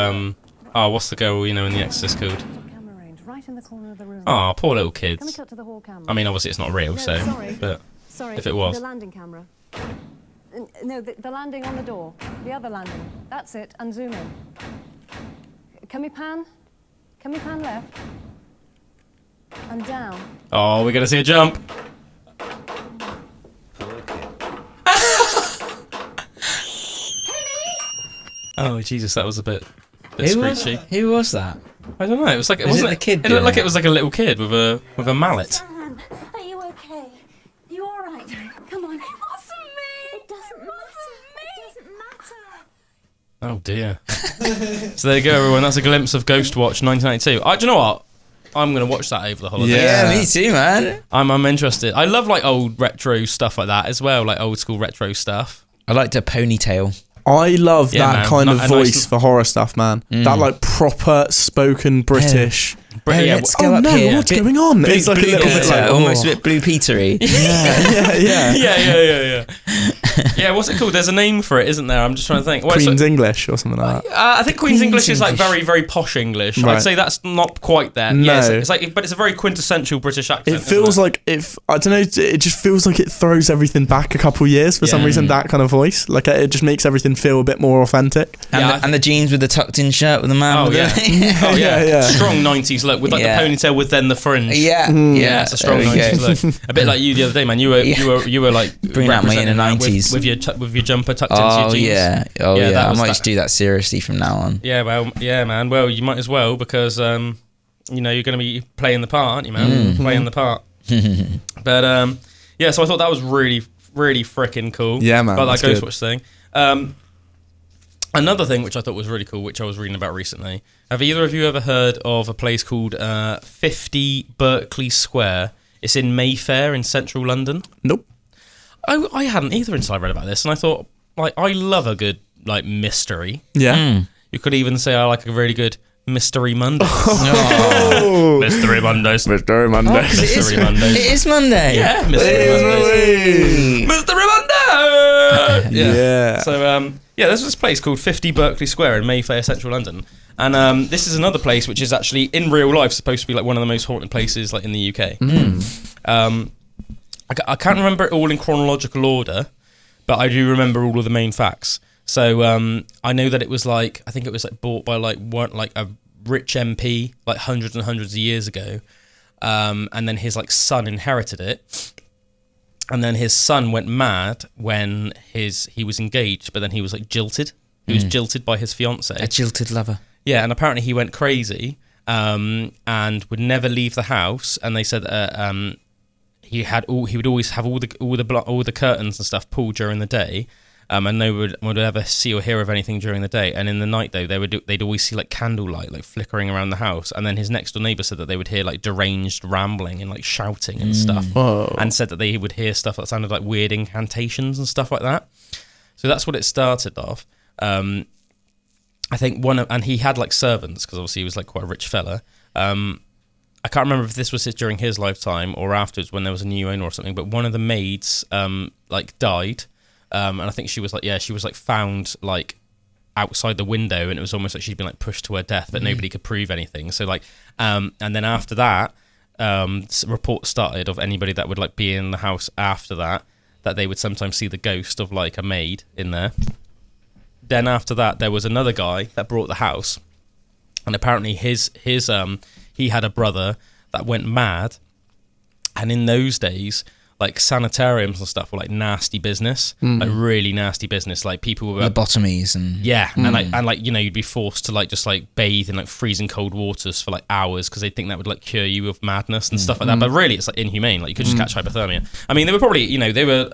what's the girl, in The Exorcist called? Camera range, right in the corner of the room. Oh, poor little Can we kids. cut to the hall camera? I mean, obviously it's not real, No, so, sorry. but Sorry, if it was. the landing camera. No, the landing on the door. The other landing. That's it, and zoom in. Can we pan? Can we pan left? And down. Oh, we're going to see a jump. Oh, Jesus, that was a bit screechy. Who was that? I don't know. It was like it Was it wasn't the kid It looked doing like it? it was like a little kid with a mallet. Suzanne, are you okay? You all right? Come on. It wasn't me. It doesn't matter. Oh dear. So there you go, everyone. That's a glimpse of Ghost Watch 1992. Do you know what? I'm gonna watch that over the holidays. Yeah, me too, man. I'm interested. I love like old retro stuff like that as well, like old school retro stuff. I liked a ponytail. I love Yeah, that man. kind of A nice- voice for horror stuff, man. That like proper spoken British. Yeah, let's go Oh up no, here. what's going on? It's like a little bit like almost a bit Blue Petery. yeah. yeah. Yeah, what's it called? There's a name for it, isn't there? I'm just trying to think. Well, Queen's English or something like that. I think Queen's English is like English. very, very posh English. Right. I'd say that's not quite there. No. Yeah, it's like, but it's a very quintessential British accent. It feels like I don't know. It just feels like it throws everything back a couple years for some Yeah. reason. That kind of voice, like it just makes everything feel a bit more authentic. And the jeans with the tucked-in shirt with the man. Oh with yeah. the Oh yeah. Yeah. Strong 90s look with like Yeah. the ponytail with then the fringe. yeah, Yeah, it's a strong there we 90s go. look. A bit like you the other day, man. You were like Bring out my inner representing that 90s. with your jumper tucked into your Oh jeans. yeah, that I was might that. just do that seriously from now on. Yeah, well, yeah, man. Well, you might as well because you're going to be playing the part, aren't you, man? Playing the part. But yeah, so I thought that was really, really freaking cool. Yeah, man, About that that's Ghostwatch good. thing. Another thing which I thought was really cool, which I was reading about recently. Have either of you ever heard of a place called 50 Berkeley Square? It's in Mayfair in central London. Nope. I hadn't either until I read about this, and I thought, like, I love a good like mystery. Yeah. You could even say I like a really good Mystery Monday. Oh, Mystery Mondays. Mystery Monday. Mystery Mondays. it is Monday. Yeah, Mystery Mondays. Mystery Monday. Yeah. So there's this place called 50 Berkeley Square in Mayfair, central London, and this is another place which is actually in real life supposed to be like one of the most haunted places like in the UK. I can't remember it all in chronological order, but I do remember all of the main facts. So I know that it was like, I think it was like bought by like a rich MP like hundreds and hundreds of years ago, and then his like son inherited it, and then his son went mad when he was engaged, but then he was like jilted. He was jilted by his fiance. A jilted lover. Yeah, and apparently he went crazy and would never leave the house. And they said that he would always have all the curtains and stuff pulled during the day. And no one would ever see or hear of anything during the day. And in the night, though, they'd always see like candlelight like flickering around the house. And then his next door neighbour said that they would hear like deranged rambling and like shouting and stuff. Whoa. And said that they would hear stuff that sounded like weird incantations and stuff like that. So that's what it started off. I think and he had like servants because obviously he was like quite a rich fella. I can't remember if this was during his lifetime or afterwards when there was a new owner or something. But one of the maids like died. And I think she was like found like outside the window, and it was almost like she'd been like pushed to her death, but nobody could prove anything. So like, and then after that, reports started of anybody that would like be in the house after that they would sometimes see the ghost of like a maid in there. Then after that, there was another guy that bought the house, and apparently he had a brother that went mad, and in those days, like sanitariums and stuff were like nasty business, like really nasty business. Like people were Lobotomies and and like you know, you'd be forced to like just like bathe in like freezing cold waters for like hours because they think that would like cure you of madness and stuff like that. But really, it's like inhumane. Like you could just catch hypothermia. I mean, they were probably, you know, they were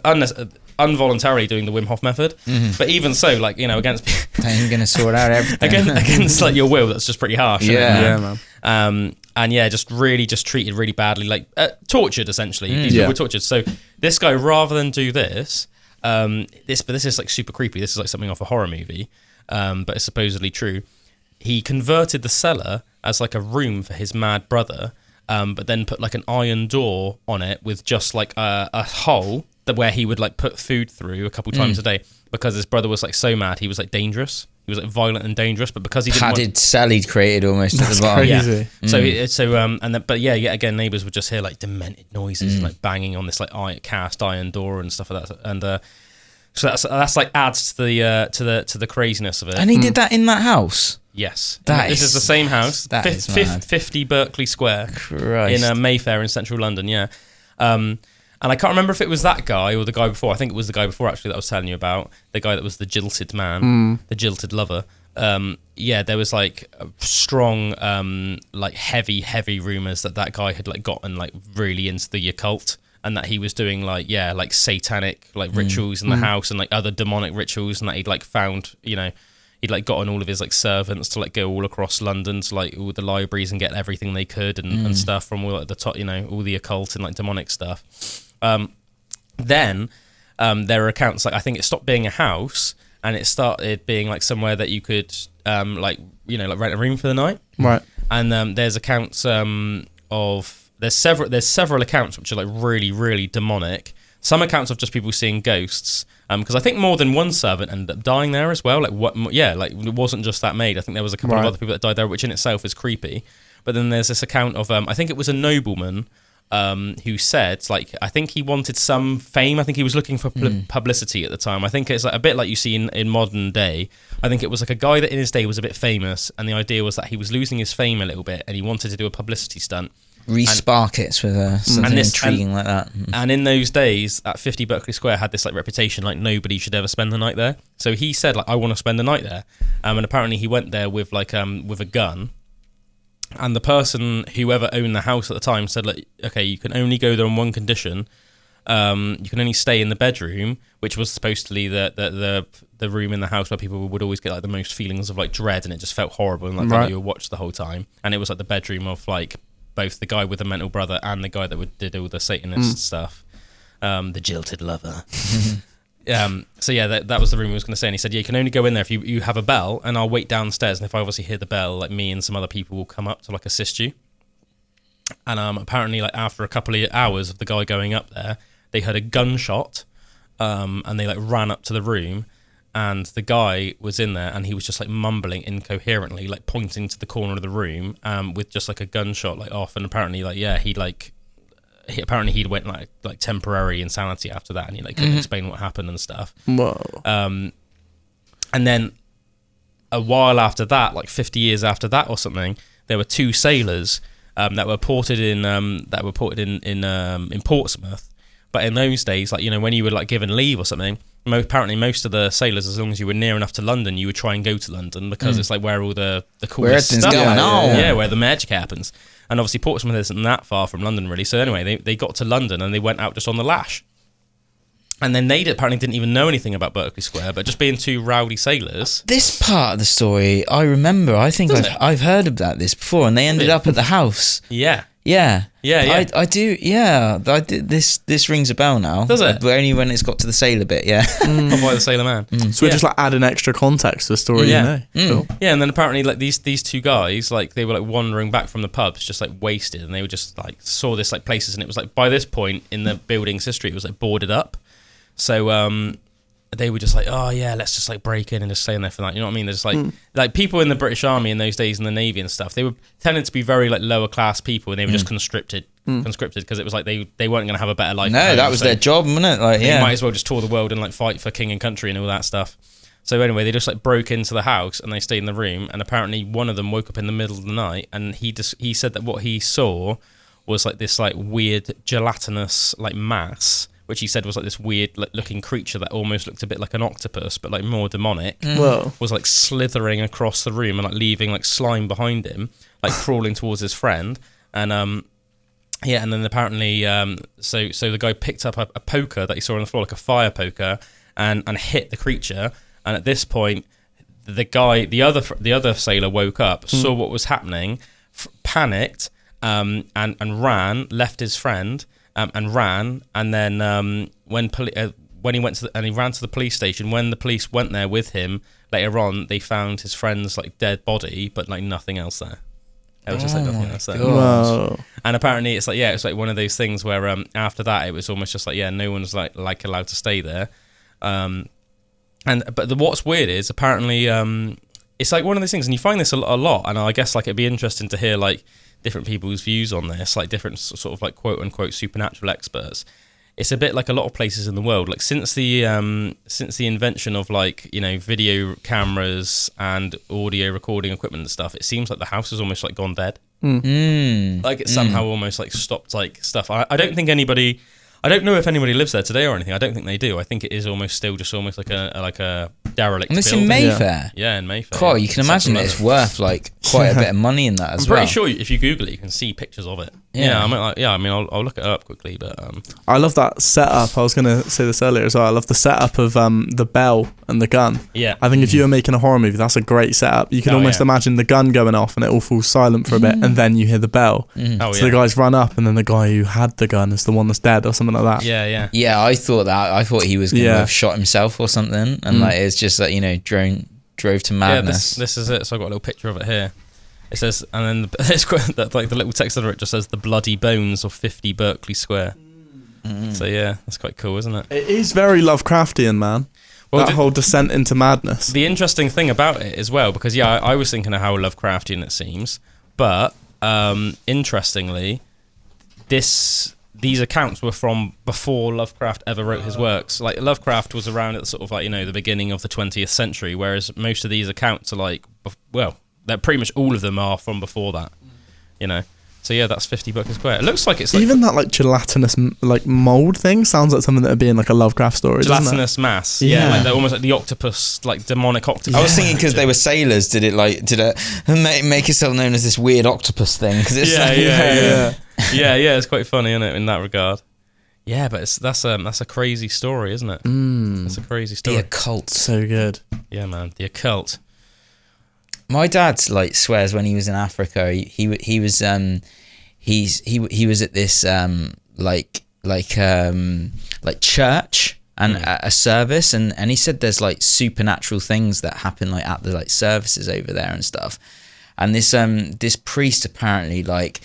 involuntarily doing the Wim Hof method. But even so, like, you know, against I ain't gonna sort out everything. against like your will, that's just pretty harsh. isn't it? Yeah. man. And yeah, just treated really badly, like tortured essentially. These people Yeah. were tortured. So this guy, rather than do this, this is like super creepy. This is like something off a horror movie, but it's supposedly true. He converted the cellar as like a room for his mad brother, but then put like an iron door on it with just like a hole where he would like put food through a couple times a day, because his brother was like so mad, he was like dangerous. He was like violent and dangerous, but because he didn't Padded cell he'd created almost at the bottom. crazy. Yeah. Again, neighbours would just hear like demented noises and like banging on this like cast iron door and stuff like that. And so that's like adds to the craziness of it. And he did that in that house. Yes, This is the same house. That is mad. 50 Berkeley Square Christ. in Mayfair in central London. Yeah. And I can't remember if it was that guy or the guy before. I think it was the guy before, actually, that I was telling you about. The guy that was the jilted man, the jilted lover. There was like strong, like heavy rumours that guy had like gotten like really into the occult, and that he was doing like satanic like rituals in the house and like other demonic rituals, and that he'd like found, you know, he'd like gotten all of his like servants to like go all across London to like all the libraries and get everything they could and stuff from all like the top, you know, all the occult and like demonic stuff. Then there are accounts like, I think it stopped being a house and it started being like somewhere that you could like, you know, like rent a room for the night. Right. And there's accounts there's several accounts which are like really, really demonic. Some accounts of just people seeing ghosts, because I think more than one servant ended up dying there as well. Like it wasn't just that maid. I think there was a couple of other people that died there, which in itself is creepy. But then there's this account of I think it was a nobleman who said, like, I think he wanted some fame. I think he was looking for publicity at the time. I think it's like a bit like you see in modern day. I think it was like a guy that in his day was a bit famous, and the idea was that he was losing his fame a little bit, and he wanted to do a publicity stunt. Re-spark it with something intriguing like that. And in those days, at 50 Berkeley Square had this like reputation, like nobody should ever spend the night there. So he said, like, I want to spend the night there. And apparently he went there with like with a gun. And the person, whoever owned the house at the time, said, like, okay, you can only go there on one condition. You can only stay in the bedroom, which was supposedly the room in the house where people would always get like the most feelings of like dread, and it just felt horrible and like that you were watched the whole time. And it was like the bedroom of like both the guy with the mental brother and the guy that did all the Satanist stuff, the jilted lover. So yeah, that was the room he was going to say, and he said, yeah, you can only go in there if you have a bell, and I'll wait downstairs, and if I obviously hear the bell, like me and some other people will come up to like assist you. And apparently, like after a couple of hours of the guy going up there, they heard a gunshot, and they like ran up to the room, and the guy was in there, and he was just like mumbling incoherently, like pointing to the corner of the room, with just like a gunshot like off, and apparently like he went like temporary insanity after that, and he like couldn't explain what happened and stuff. Whoa. And then a while after that, like 50 years after that or something, there were two sailors that were ported in Portsmouth. But in those days, like, you know, when you were like given leave or something, apparently most of the sailors, as long as you were near enough to London, you would try and go to London, because it's like where all the coolest stuff going on. Yeah, where the magic happens. And obviously Portsmouth isn't that far from London, really. So anyway, they got to London and they went out just on the lash. And then they apparently didn't even know anything about Berkeley Square, but just being two rowdy sailors. This part of the story, I remember. I think I've heard about this before, and they ended up at the house. Yeah. Yeah. Yeah. I do. Yeah, this rings a bell now. Does it? But only when it's got to the sailor bit. Yeah. By the Sailor Man. So we're just like adding extra context to the story. Yeah. You know? Cool. Yeah, and then apparently like these two guys, like they were like wandering back from the pubs, just like wasted, and they were just like saw this like places, and it was like by this point in the building's history, it was like boarded up. So they were just like, oh yeah, let's just like break in and just stay in there for that. You know what I mean? There's like people in the British Army in those days, in the Navy and stuff, they were tended to be very like lower class people, and they were just conscripted because it was like they weren't going to have a better life. No, that was their job, wasn't it? Like, they might as well just tour the world and like fight for king and country and all that stuff. So anyway, they just like broke into the house and they stayed in the room, and apparently one of them woke up in the middle of the night, and he said that what he saw was like this like weird gelatinous like mass, which he said was like this weird like looking creature that almost looked a bit like an octopus, but like more demonic. Whoa. Was like slithering across the room and like leaving like slime behind him, like crawling towards his friend. And Yeah, and then apparently, so the guy picked up a poker that he saw on the floor, like a fire poker, and hit the creature. And at this point, the other sailor woke up, saw what was happening, panicked, and ran, left his friend, and ran. And then when he went he ran to the police station. When the police went there with him later on, they found his friend's like dead body, but like nothing else there. It was just like nothing else there. Whoa. And apparently it's like one of those things where after that it was almost just like no one's like allowed to stay there. But what's weird is apparently it's like one of those things, and you find this a lot, and I guess like it'd be interesting to hear like different people's views on this, like different sort of like quote unquote supernatural experts. It's a bit like a lot of places in the world, like since the invention of like, you know, video cameras and audio recording equipment and stuff, it seems like the house has almost like gone dead. Like it somehow almost like stopped like stuff. I don't think anybody, I don't know if anybody lives there today or anything. I don't think they do. I think it is almost still just almost like a derelict. And it's building. in Mayfair. Yeah, in Mayfair. Cool, you can imagine it's worth like quite a bit of money in that as well. I'm pretty sure if you Google it, you can see pictures of it. Yeah. I mean, I'll look it up quickly, but I love that setup. I was going to say this earlier as well. I love the setup of the bell and the gun. Yeah. I think if you were making a horror movie, that's a great setup. You can almost imagine the gun going off and it all falls silent for a bit, and then you hear the bell. So the guys run up, and then the guy who had the gun is the one that's dead or something like that. Yeah. Yeah, I thought that. I thought he was going to have shot himself or something, and like it's just like, you know, drove to madness. Yeah, this is it. So I got a little picture of it here. It says, and then it's like the little text under it just says the bloody bones of 50 Berkeley Square. So yeah, that's quite cool, isn't it? It is very Lovecraftian, man. Well, that whole descent into madness. The interesting thing about it as well, because I was thinking of how Lovecraftian it seems, but interestingly, these accounts were from before Lovecraft ever wrote his works. Like Lovecraft was around at sort of like, you know, the beginning of the 20th century, whereas most of these accounts are like, well, they're pretty much all of them are from before that, you know. So yeah, that's 50 Berkeley Square. It looks like it's like even that like gelatinous like mold thing sounds like something that would be in like a Lovecraft story. Gelatinous mass, yeah, like they're almost like the octopus, like demonic octopus. I was thinking because they were sailors, did it make itself known as this weird octopus thing? Because it's yeah, it's quite funny, isn't it, in that regard? Yeah, but that's a crazy story, isn't it? That's a crazy story. The occult, so good. Yeah, man, the occult. My dad like swears when he was in Africa, he was at this like church and a service, and he said there's like supernatural things that happen like at the like services over there and stuff. And this priest apparently like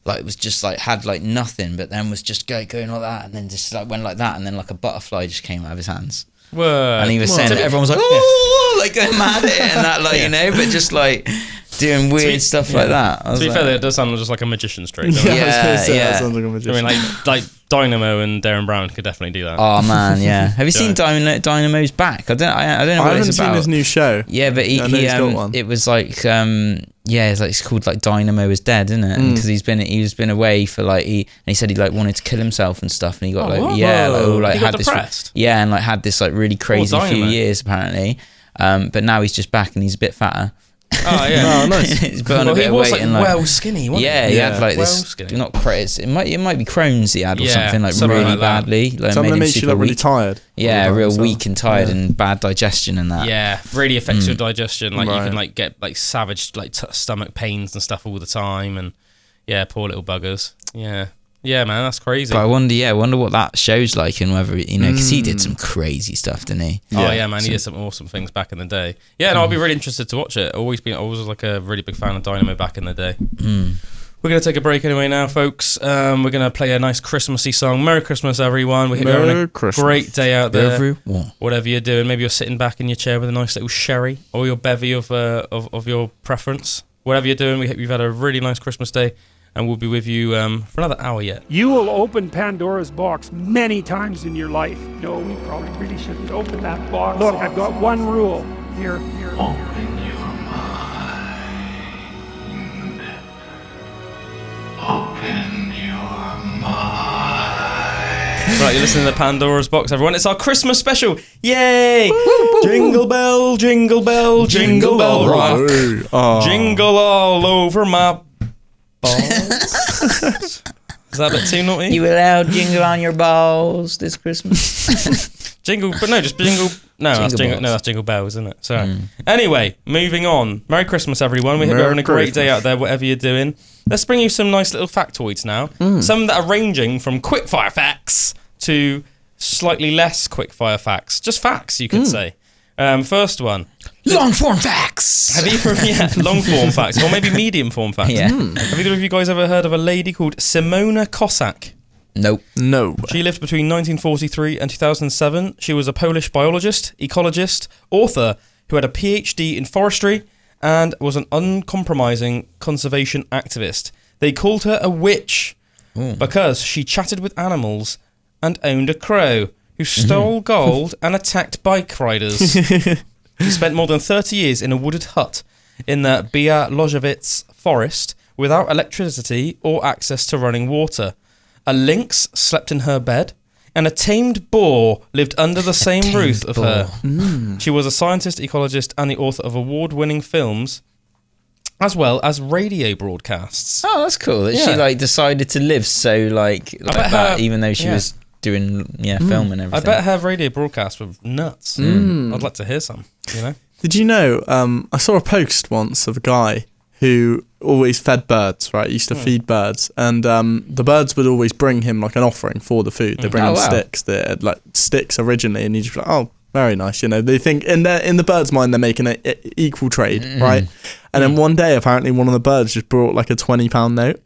was just like had like nothing, but then was just going like that, and then just like went like that, and then like a butterfly just came out of his hands. Whoa. And he was saying that everyone was like, oh, like going mad at it and that, like, you know, but just like doing weird stuff like that. To be fair, it does sound just like a magician's trick. Yeah. Sounds like a magician. I mean, like Dynamo and Darren Brown could definitely do that. Oh man, yeah. Have you seen Dynamo's back? I don't know what it's about. I haven't seen his new show. Yeah, but he's got one. It was like it's called like Dynamo is Dead, isn't it? Because he's been away for like he said he like wanted to kill himself and stuff, and he got he got depressed. And like had this like really crazy few years apparently. But now he's just back and he's a bit fatter. Oh yeah, nice. He's put on a bit of weight, like and like well skinny. Wasn't he had like this. Skinny. Not Crohn's. It might be Crohn's he had or something like something really like badly. Like Something that made him makes you super look really weak. tired. Yeah, real weak and tired and bad digestion and that. Yeah, really affects your digestion. Like you can like get like savage like stomach pains and stuff all the time, and yeah, poor little buggers. Yeah, man, that's crazy. But I wonder what that show's like, and whether, you know, because he did some crazy stuff, didn't he? Oh yeah, man, he did some awesome things back in the day. Yeah, no, I'd be really interested to watch it. I was like a really big fan of Dynamo back in the day. We're going to take a break anyway now, folks. We're going to play a nice Christmassy song. Merry Christmas, everyone. We're having a great day out there. Everyone. Whatever you're doing, maybe you're sitting back in your chair with a nice little sherry or your bevy of your preference. Whatever you're doing, we hope you've had a really nice Christmas day. And we'll be with you for another hour yet. You will open Pandora's box many times in your life. No, we probably really shouldn't open that box. Look, I've got one rule. Here. Open your mind. Open your mind. Right, you're listening to Pandora's Box, everyone. It's our Christmas special. Yay! Jingle bell, jingle bell, jingle bell rock. Jingle all over my balls. Is that a bit too naughty? You allowed jingle on your balls this Christmas? Jingle, but no, just jingle. No, that's jingle. No, that's jingle bells, isn't it? Sorry. Anyway, moving on. Merry Christmas, everyone. We hope you're having a great day out there, whatever you're doing. Let's bring you some nice little factoids now. Some that are ranging from quickfire facts to slightly less quickfire facts. Just facts, you could say. First one. Long form facts. Have either long form facts, or maybe medium form facts? Yeah. Have either of you guys ever heard of a lady called Simona Kossak? Nope. No. She lived between 1943 and 2007. She was a Polish biologist, ecologist, author who had a PhD in forestry and was an uncompromising conservation activist. They called her a witch because she chatted with animals and owned a crow who stole gold and attacked bike riders. She spent more than 30 years in a wooded hut in the Białowież forest without electricity or access to running water. A lynx slept in her bed, and a tamed boar lived under the same roof of her. She was a scientist, ecologist, and the author of award-winning films, as well as radio broadcasts. Oh, that's cool. That she decided to live so like that, even though she was doing film and everything. I bet her radio broadcasts were nuts. I'd like to hear some. You know? Did you know? I saw a post once of a guy who always fed birds. Right, he used to feed birds, and the birds would always bring him like an offering for the food. They bring him sticks. They're like sticks originally, and he'd just be like, "Oh, very nice." You know, they think in the bird's mind they're making an equal trade, right? And then one day, apparently, one of the birds just brought like a £20 note.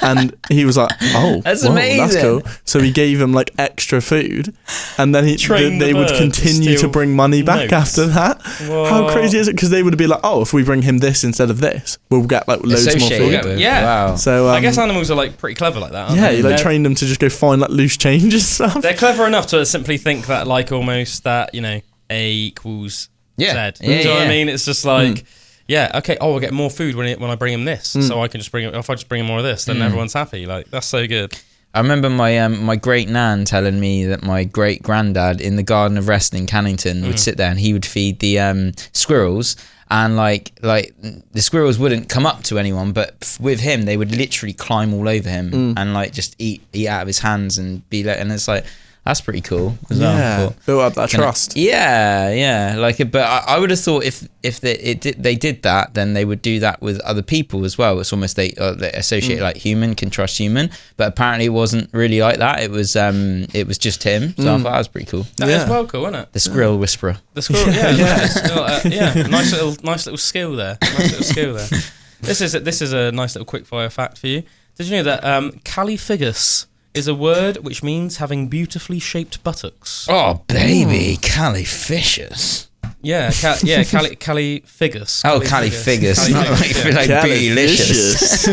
And he was like, "Oh, that's whoa, amazing. That's cool." So he gave him like extra food, and then they would continue to bring money back after that. Whoa. How crazy is it? Because they would be like, "Oh, if we bring him this instead of this, we'll get like loads more food." Yeah. Wow. So I guess animals are like pretty clever like that. Aren't they? You like trained them to just go find like loose change and stuff. They're clever enough to simply think that like almost that A equals Z. Do you know what I mean? It's just like. Yeah, okay, I'll get more food when I bring him this. So I can just if I just bring him more of this, then everyone's happy. Like, that's so good. I remember my great nan telling me that my great granddad in the Garden of Rest in Cannington would sit there and he would feed the squirrels, and like the squirrels wouldn't come up to anyone, but with him they would literally climb all over him and like just eat out of his hands and be like, and it's like, that's pretty cool as well. Build up that trust. But I would have thought if they did that, then they would do that with other people as well. It's almost they associate like human can trust human, but apparently it wasn't really like that. It was just him. So I thought that was pretty cool. That is well cool, isn't it? The squirrel whisperer. The squirrel, nice little skill there. This is a nice little quickfire fact for you. Did you know that califigus is a word which means having beautifully shaped buttocks? Oh, baby, califishes. Yeah, califigus. Oh, califigus. Not like delicious.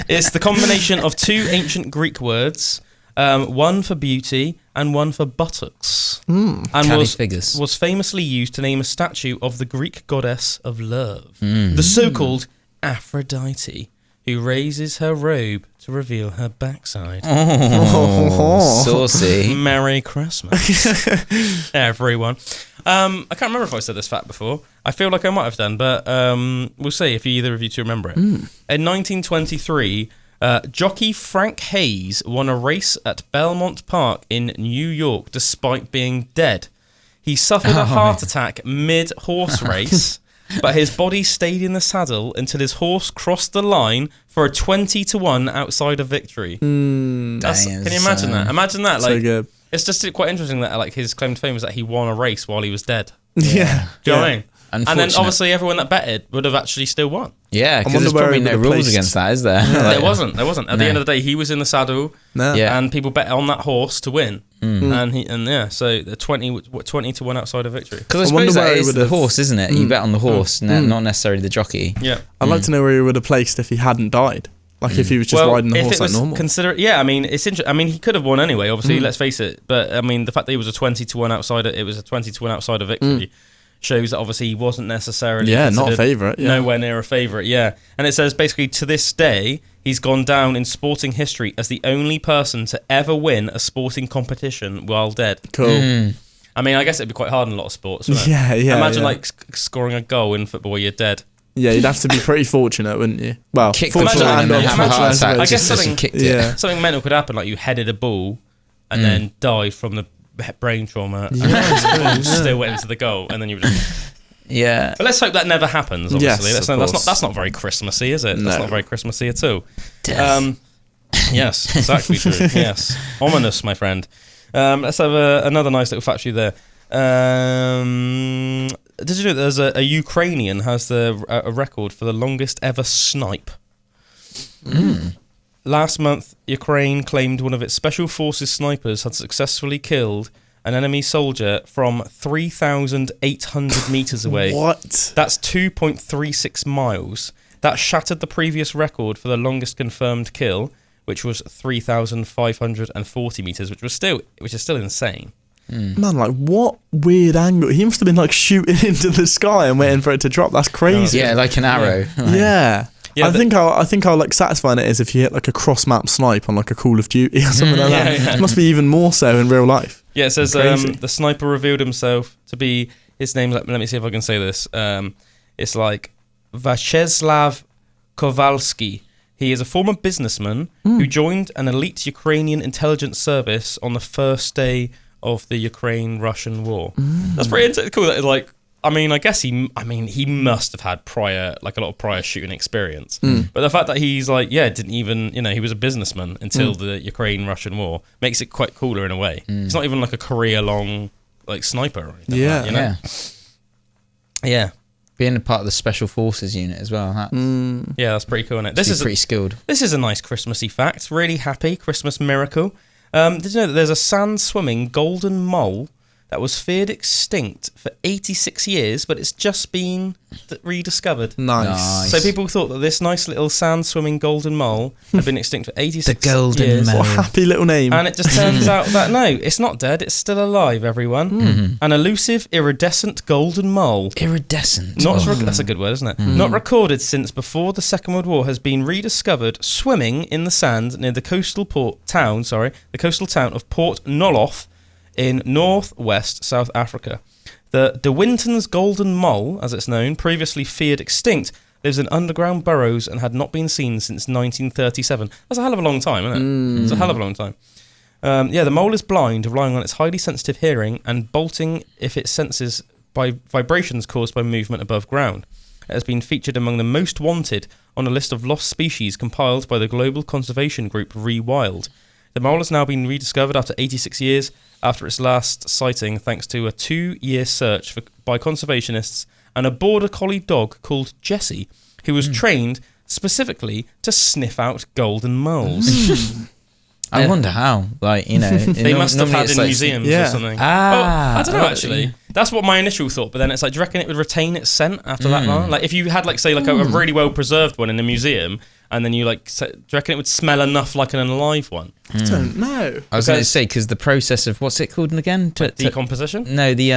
It's the combination of two ancient Greek words, one for beauty and one for buttocks. And was famously used to name a statue of the Greek goddess of love, the so-called Aphrodite, who raises her robe to reveal her backside. Oh, saucy. Merry Christmas, everyone. I can't remember if I said this fact before. I feel like I might have done, but we'll see if either of you two remember it. In 1923, jockey Frank Hayes won a race at Belmont Park in New York despite being dead. He suffered a heart attack mid-horse race, but his body stayed in the saddle until his horse crossed the line for a 20-1 outsider victory. Can you imagine that? Imagine that. Like, so good. It's just quite interesting that like his claim to fame was that he won a race while he was dead. Yeah. Do you know what I mean? And then obviously everyone that betted would have actually still won. Yeah, because there's probably no rules against that, is there? Yeah. There wasn't. At the end of the day, he was in the saddle, and people bet on that horse to win. So the 20-1 outsider victory. Because I suppose that is the horse, isn't it? You bet on the horse, not necessarily the jockey. Yeah. I'd like to know where he would have placed if he hadn't died. Like if he was just riding the horse like normal. It's interesting. I mean, he could have won anyway. Obviously, let's face it. But I mean, the fact that he was a 20-1 outsider, it was a 20-1 outsider victory. Shows that obviously he wasn't necessarily not a favourite. Nowhere near a favourite. Yeah, and it says basically to this day he's gone down in sporting history as the only person to ever win a sporting competition while dead. Cool. I mean, I guess it'd be quite hard in a lot of sports. Wouldn't it? Yeah. Imagine like scoring a goal in football while you're dead. Yeah, you'd have to be pretty fortunate, wouldn't you? Well, Kick the fortunate ball and then and have a heart unfortunate, attack. I guess just as you something- kicked it. Yeah. Something mental could happen, like you headed a ball and then died from the brain trauma, and the ball still went into the goal, and then you. Yeah. But let's hope that never happens. Obviously, Yes, that's not very Christmassy, is it? No. That's not very Christmassy at all. Death. Yes, exactly true. Yes, ominous, my friend. Let's have another nice little fact for you there. Did you know that there's a Ukrainian has a record for the longest ever snipe? Last month, Ukraine claimed one of its special forces snipers had successfully killed an enemy soldier from 3,800 meters away. What? That's 2.36 miles. That shattered the previous record for the longest confirmed kill, which was 3,540 meters, which is still insane. Man, like, what weird angle? He must have been, like, shooting into the sky and waiting for it to drop. That's crazy. Yeah, like an arrow. Yeah. Yeah, I think how like satisfying it is if you hit like a cross-map snipe on like a Call of Duty or something like that. yeah. It must be even more so in real life. Yeah, it says Crazy. the sniper revealed himself to be, his name, let me see if I can say this. It's like Vyacheslav Kowalski. He is a former businessman who joined an elite Ukrainian intelligence service on the first day of the Ukraine-Russian war. That's pretty cool. That, like, I mean, I guess he must have had a lot of prior shooting experience. But the fact that he's like, didn't even, he was a businessman until the Ukraine-Russian war makes it quite cooler in a way. It's not even like a career-long like sniper or anything. Yeah. Like that, yeah. Being a part of the special forces unit as well. That's Yeah, that's pretty cool, isn't it? this is pretty skilled. This is a nice Christmassy fact. Really happy Christmas miracle. Did you know that there's a sand-swimming golden mole that was feared extinct for 86 years, but it's just been rediscovered? Nice. So people thought that this nice little sand-swimming golden mole had been extinct for 86 The golden years. mole. What a happy little name. And it just turns out that no, it's not dead. It's still alive, everyone. An elusive, iridescent golden mole. Iridescent. That's a good word, isn't it? Not recorded since before the Second World War, has been rediscovered swimming in the sand near the coastal town of Port Noloth in northwest South Africa. The De Winton's golden mole, as it's known, previously feared extinct, lives in underground burrows and had not been seen since 1937. That's a hell of a long time, isn't it? It's a hell of a long time. The mole is blind, relying on its highly sensitive hearing and bolting if it senses by vibrations caused by movement above ground. It has been featured among the most wanted on a list of lost species compiled by the global conservation group Rewild. The mole has now been rediscovered after 86 years after its last sighting, thanks to a 2-year search by conservationists and a border collie dog called Jessie, who was trained specifically to sniff out golden moles. I wonder how. Like, They must have had in museums or something. I don't know, actually. That's what my initial thought, but then it's like, do you reckon it would retain its scent after that long? Like, if you had, like, say, like a really well-preserved one in a museum, and then you, like, do you reckon it would smell enough like an alive one? I don't know. I was going to say, because the process of, what's it called again? Decomposition? No, the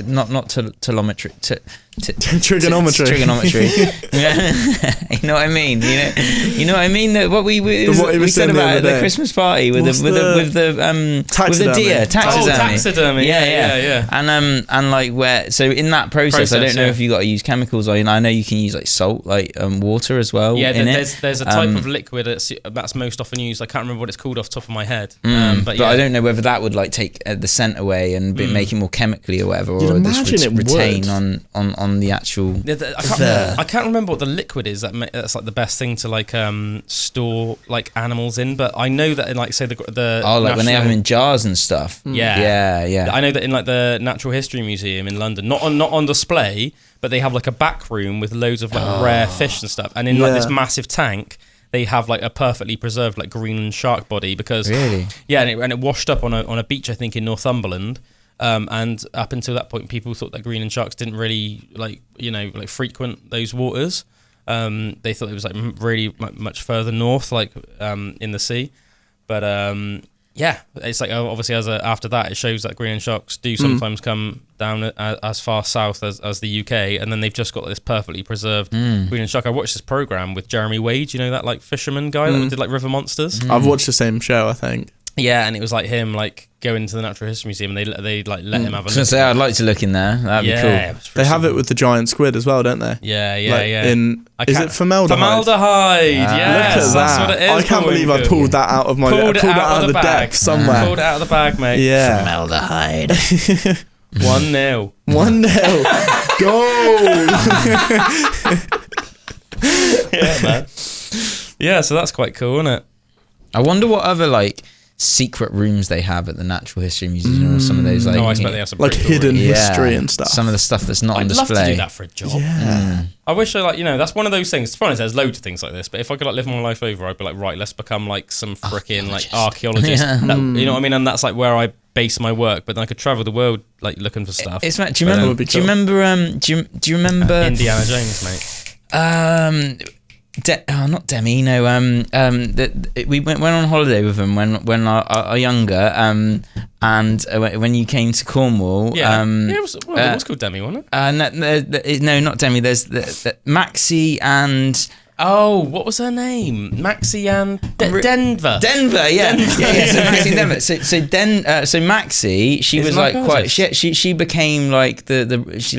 not telemetry. Trigonometry. Trigonometry. Yeah. You know what I mean? You know what I mean? What we said about at the Christmas party with the deer taxidermy. Oh, taxidermy. Yeah. And like so in that process, I don't know if you got to use chemicals or I know you can use like salt, like water as well. Yeah, in there's a type of liquid that's most often used. I can't remember what it's called off the top of my head. But I don't know whether that would like take the scent away and make it more chemically or whatever, or this would retain on the actual. Yeah, I can't remember what the liquid is that's like the best thing to like store like animals in. But I know that in like say the like when they have them in jars and stuff. Yeah. I know that in like the Natural History Museum in London, not on display, but they have like a back room with loads of like rare fish and stuff, and in like this massive tank. They have like a perfectly preserved like Greenland shark body because and it washed up on a beach I think in Northumberland, and up until that point people thought that Greenland sharks didn't really frequent those waters. They thought it was like really much further north, like in the sea, but it's like obviously after that it shows that Greenland sharks do sometimes come down as far south as the UK, and then they've just got this perfectly preserved Greenland shark. I watched this program with Jeremy Wade, you know that like fisherman guy that did like River Monsters. I've watched the same show, I think. Yeah, and it was like him like going to the Natural History Museum, and they like let him have a I was gonna look. say I'd like to look in there. That'd be cool. They have it with the giant squid as well, don't they? Yeah. Is it formaldehyde? Formaldehyde. Yes, Look at that's that. what it is. I can't believe I pulled that out of my Pulled it out of the bag. depth somewhere. Pulled it out of the bag, mate. Yeah. Formaldehyde. 1-0. 1-0. Goal. Yeah, man. Yeah, so that's quite cool, isn't it? I wonder what other like secret rooms they have at the Natural History Museum, or some of those like, I expect they have some like pretty cool hidden rooms. history and stuff. Some of the stuff that's not on I'd display. love to do that for a job. Yeah. I wish I that's one of those things. To be honest, there's loads of things like this, but if I could like live my life over, I'd be like, right, let's become like some freaking like archaeologist. Yeah. That, you know what I mean? And that's like where I base my work. But then I could travel the world like looking for stuff. It's do you remember? Do you remember? Indiana Jones, mate? Not Demi. No. We went on holiday with them when are younger. And when you came to Cornwall. Yeah. It was called Demi, wasn't it? No, not Demi. There's the Maxie and. Oh, what was her name? Maxie and Denver. Denver, yeah. So Maxie and Denver. So Maxie, she was like quite. She became like she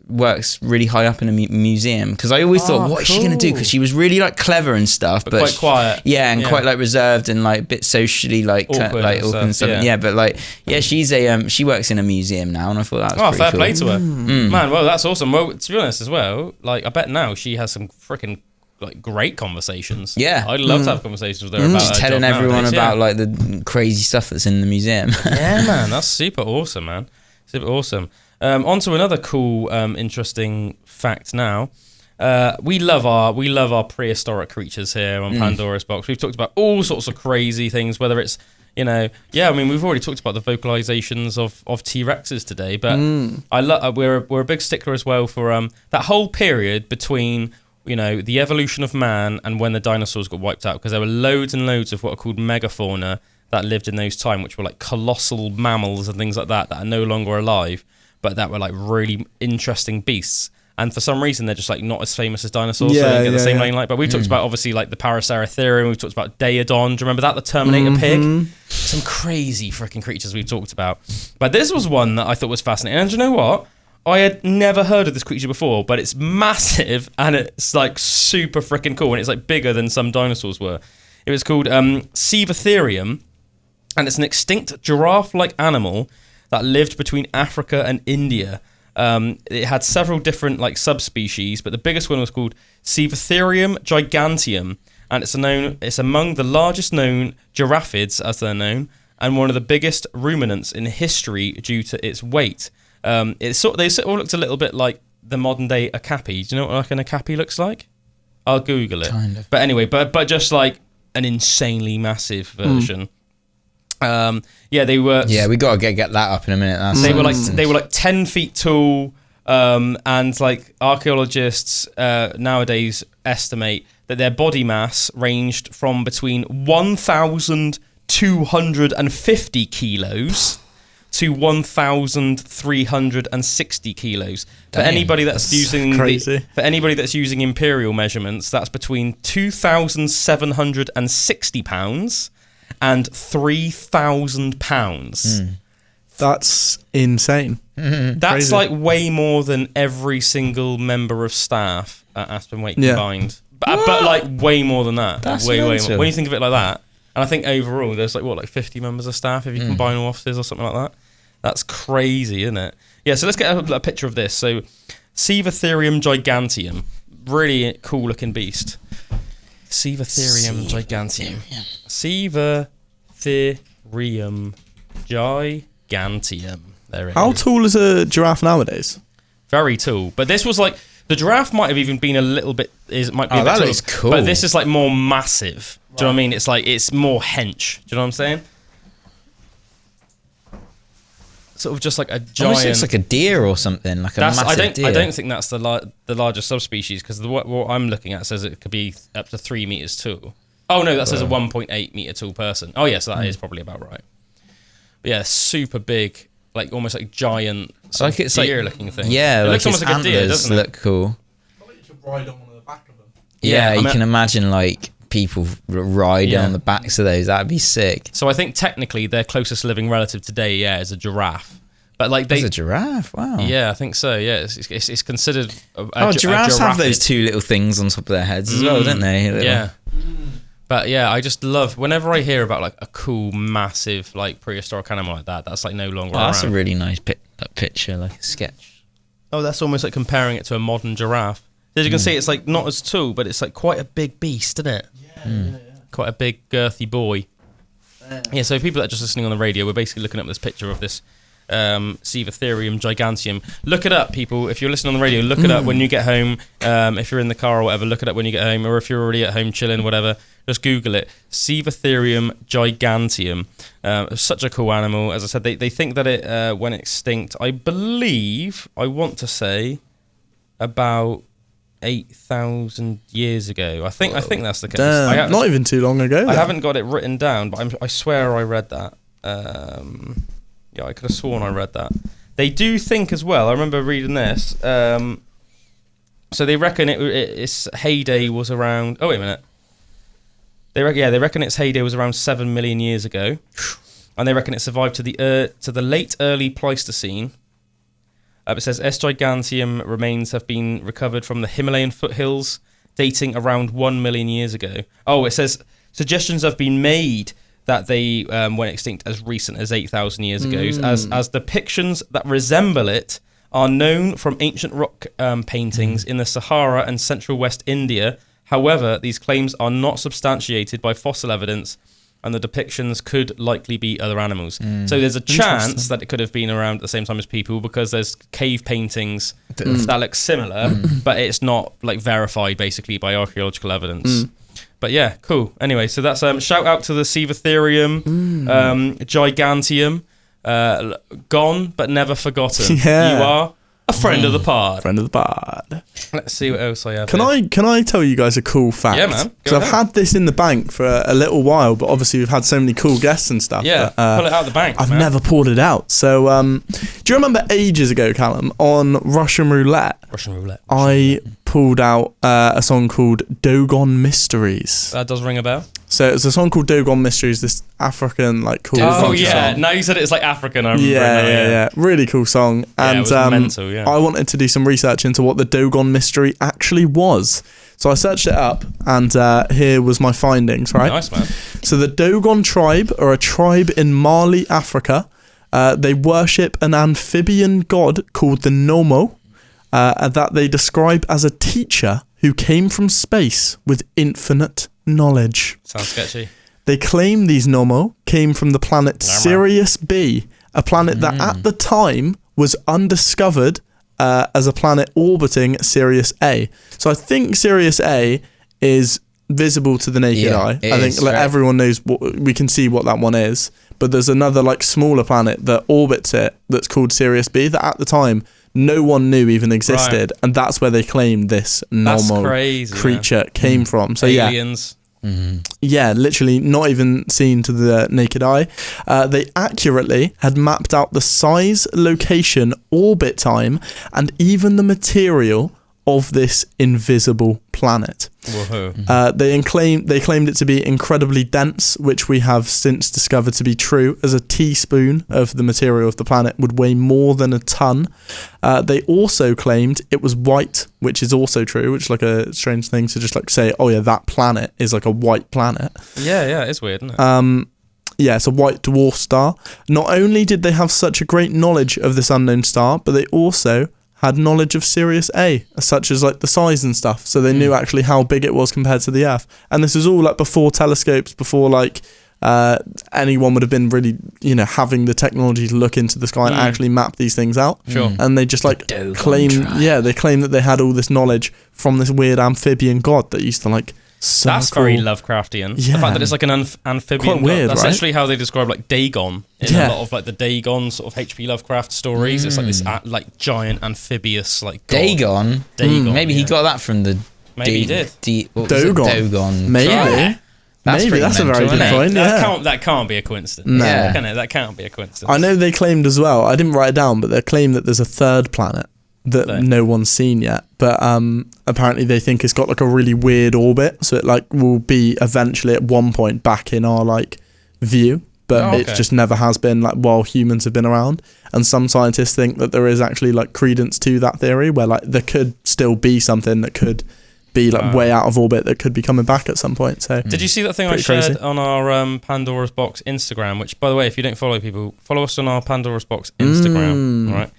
works really high up in a museum, because I always thought, what is she gonna do? Because she was really like clever and stuff, but quite quiet. Yeah, and quite like reserved and like a bit socially like awkward and stuff. Yeah, but like she's she works in a museum now, and I thought that was pretty fair cool. play to her, man. Well, that's awesome. Well, to be honest as well, like I bet now she has some freaking like great conversations. Yeah, I'd love to have conversations with her about just her telling job everyone nowadays, about like the crazy stuff that's in the museum. Yeah, man, that's super awesome, man. Super awesome. On to another cool, interesting fact now. We love our prehistoric creatures here on Pandora's Box. We've talked about all sorts of crazy things, whether it's we've already talked about the vocalizations of T-Rexes today, but we're a big stickler as well for that whole period between the evolution of man and when the dinosaurs got wiped out, because there were loads and loads of what are called megafauna that lived in those time, which were like colossal mammals and things like that are no longer alive, but that were like really interesting beasts. And for some reason, they're just like not as famous as dinosaurs, so they get the same name. But we've talked about obviously like the Paraceratherium. We've talked about Daedon. Do you remember that? The Terminator pig. Some crazy freaking creatures we've talked about. But this was one that I thought was fascinating. And do you know what? I had never heard of this creature before, but it's massive and it's like super freaking cool, and it's like bigger than some dinosaurs were. It was called Cevatherium, and it's an extinct giraffe-like animal that lived between Africa and India. It had several different like subspecies, but the biggest one was called Cevatherium giganteum, and it's among the largest known giraffids, as they're known, and one of the biggest ruminants in history due to its weight. They sort of looked a little bit like the modern day okapi. Do you know what like an okapi looks like? I'll Google it. Kind of. But anyway, but just like an insanely massive version. They were. Yeah, we gotta get that up in a minute. They were like 10 feet tall, and like archaeologists nowadays estimate that their body mass ranged from between 1,250 kilos to 1,360 kilos. For anybody that's using imperial measurements, that's between 2,760 pounds and 3,000 pounds. That's insane. That's crazy. Like way more than every single member of staff at Aspen Wake combined. But like way more than that. That's way more. mental. When you think of it like that, and I think overall there's like 50 members of staff if you combine all offices or something like that. That's crazy, isn't it? Yeah, so let's get a picture of this. So, Cevatherium giganteum. Really cool looking beast. Cevatherium giganteum. Cevatherium giganteum. There it is. How tall is a giraffe nowadays? Very tall. But this was like, the giraffe might have even been a little bit, that looks cool. But this is like more massive. Do you know what I mean? It's like, it's more hench. Do you know what I'm saying? Sort of just like a giant. Almost looks like a deer or something, like a massive deer. I don't think that's the largest subspecies, because what I'm looking at says it could be up to 3 meters tall. Oh no, that says a 1.8 meter tall person. Oh yeah, so that is probably about right. But yeah, super big, like almost like giant, like it's deer like, looking thing. Yeah, it like looks almost like a deer, doesn't it? Look cool. I think you should ride on the back of them. Yeah, you can imagine like people riding on the backs of those. That'd be sick. So I think technically their closest living relative today, is a giraffe. But like It's a giraffe. Wow. Yeah, I think so. Yeah, it's considered. Giraffes have those two little things on top of their heads as well, don't they? Yeah. But yeah, I just love whenever I hear about like a cool, massive, like prehistoric animal like that. That's like no longer around. That's a really nice picture, like a sketch. Oh, that's almost like comparing it to a modern giraffe. As you can see, it's like not as tall, but it's like quite a big beast, isn't it? Yeah. Quite a big, girthy boy. Yeah. So people that are just listening on the radio, we're basically looking at this picture of this Cevatherium giganteum. Look it up, people. If you're listening on the radio, look it up when you get home. If you're in the car or whatever, look it up when you get home, or if you're already at home chilling, whatever, just Google it. Cevatherium giganteum. Such a cool animal. As I said, they think that it went extinct. I believe, I want to say, about 8,000 years ago. I think that's the case. Damn, not even too long ago. I haven't got it written down, but I swear I read that. Yeah, I could have sworn I read that. They do think as well, I remember reading this, so they reckon its heyday was around... Oh, wait a minute. They reckon its heyday was around 7 million years ago, and they reckon it survived to the late early Pleistocene. It says S. giganteum remains have been recovered from the Himalayan foothills, dating around 1 million years ago. Oh, it says suggestions have been made that they went extinct as recent as 8,000 years ago, as depictions that resemble it are known from ancient rock paintings in the Sahara and central West India. However, these claims are not substantiated by fossil evidence, and the depictions could likely be other animals. So there's a chance that it could have been around at the same time as people, because there's cave paintings that look similar, but it's not like verified basically by archaeological evidence. But yeah, cool. Anyway, so that's shout out to the Cevatherium giganteum, gone but never forgotten. Yeah. You are a friend of the pod. Friend of the pod. Let's see what else I have. Can I tell you guys a cool fact? Yeah, man. Because I've had this in the bank for a little while, but obviously we've had so many cool guests and stuff. Yeah, that, pull it out of the bank. I've never pulled it out. So, do you remember ages ago, Calum, on Russian Roulette? I pulled out a song called Dogon Mysteries. That does ring a bell. So it's a song called Dogon Mysteries, this African cool funk song. Now you said it's like African. I remember Yeah. Really cool song. And it was mental, yeah. I wanted to do some research into what the Dogon Mystery actually was. So I searched it up, and here was my findings, right? Nice, man. So the Dogon tribe are a tribe in Mali, Africa. They worship an amphibian god called the Nomo, that they describe as a teacher who came from space with infinite knowledge. Sounds sketchy. They claim these Nomo came from the planet Sirius B, a planet that at the time was undiscovered as a planet orbiting Sirius A. So I think Sirius A is visible to the naked eye. I think everyone knows we can see what that one is. But there's another smaller planet that orbits it that's called Sirius B that at the time no one knew even existed, and that's where they claimed this normal creature came from. So aliens. Yeah, literally not even seen to the naked eye. They accurately had mapped out the size, location, orbit time, and even the material of this invisible planet. They claimed it to be incredibly dense, which we have since discovered to be true, as a teaspoon of the material of the planet would weigh more than a ton. They also claimed it was white, which is also true, which is like a strange thing to just say, oh yeah, that planet is like a white planet. Yeah, it's weird, isn't it? Yeah, it's a white dwarf star. Not only did they have such a great knowledge of this unknown star, but they also had knowledge of Sirius A, such as the size and stuff. So they knew actually how big it was compared to the Earth. And this is all before telescopes, before anyone would have been really, having the technology to look into the sky and actually map these things out. Sure. And they just claim that they had all this knowledge from this weird amphibian god that used to That's very Lovecraftian. Yeah. The fact that it's an amphibian. Quite weird, that's right? actually how they describe Dagon in a lot of the Dagon sort of H.P. Lovecraft stories. It's this giant amphibious god. Dagon. Maybe he got that from the. Maybe he did. Dogon. Maybe. Tribe. That's a very good point. That can't be a coincidence. No. That can't be a coincidence. I know they claimed as well, I didn't write it down, but they claimed that there's a third planet that no one's seen yet. But apparently they think it's got like a really weird orbit, so it like will be eventually at one point back in our like view, but it just never has been like while humans have been around. And some scientists think that there is actually like credence to that theory, where like there could still be something that could be like way out of orbit that could be coming back at some point. So did you see that thing I shared on our Pandora's Box Instagram, which by the way, if you don't follow people, follow us on our Pandora's Box Instagram, all right?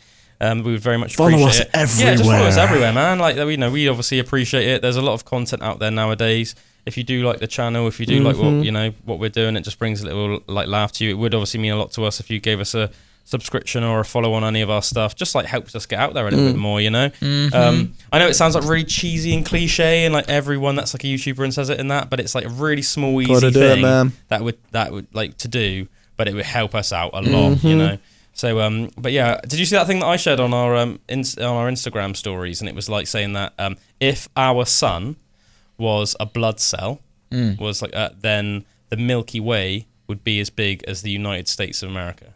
We would very much appreciate us it. everywhere. Yeah, just follow us everywhere, man. Like, we we obviously appreciate it. There's a lot of content out there nowadays. If you do like the channel, if you do like what we're doing, it just brings a little like laugh to you. It would obviously mean a lot to us if you gave us a subscription or a follow on any of our stuff. Just like helps us get out there a little bit more, you know. I know it sounds like really cheesy and cliche, and like everyone that's like a YouTuber and says it in that, but it's like a really small, easy thing that would like to do, but it would help us out a lot, you know. So, but yeah, did you see that thing that I shared on our on our Instagram stories? And it was like saying that if our sun was a blood cell, was like then the Milky Way would be as big as the United States of America.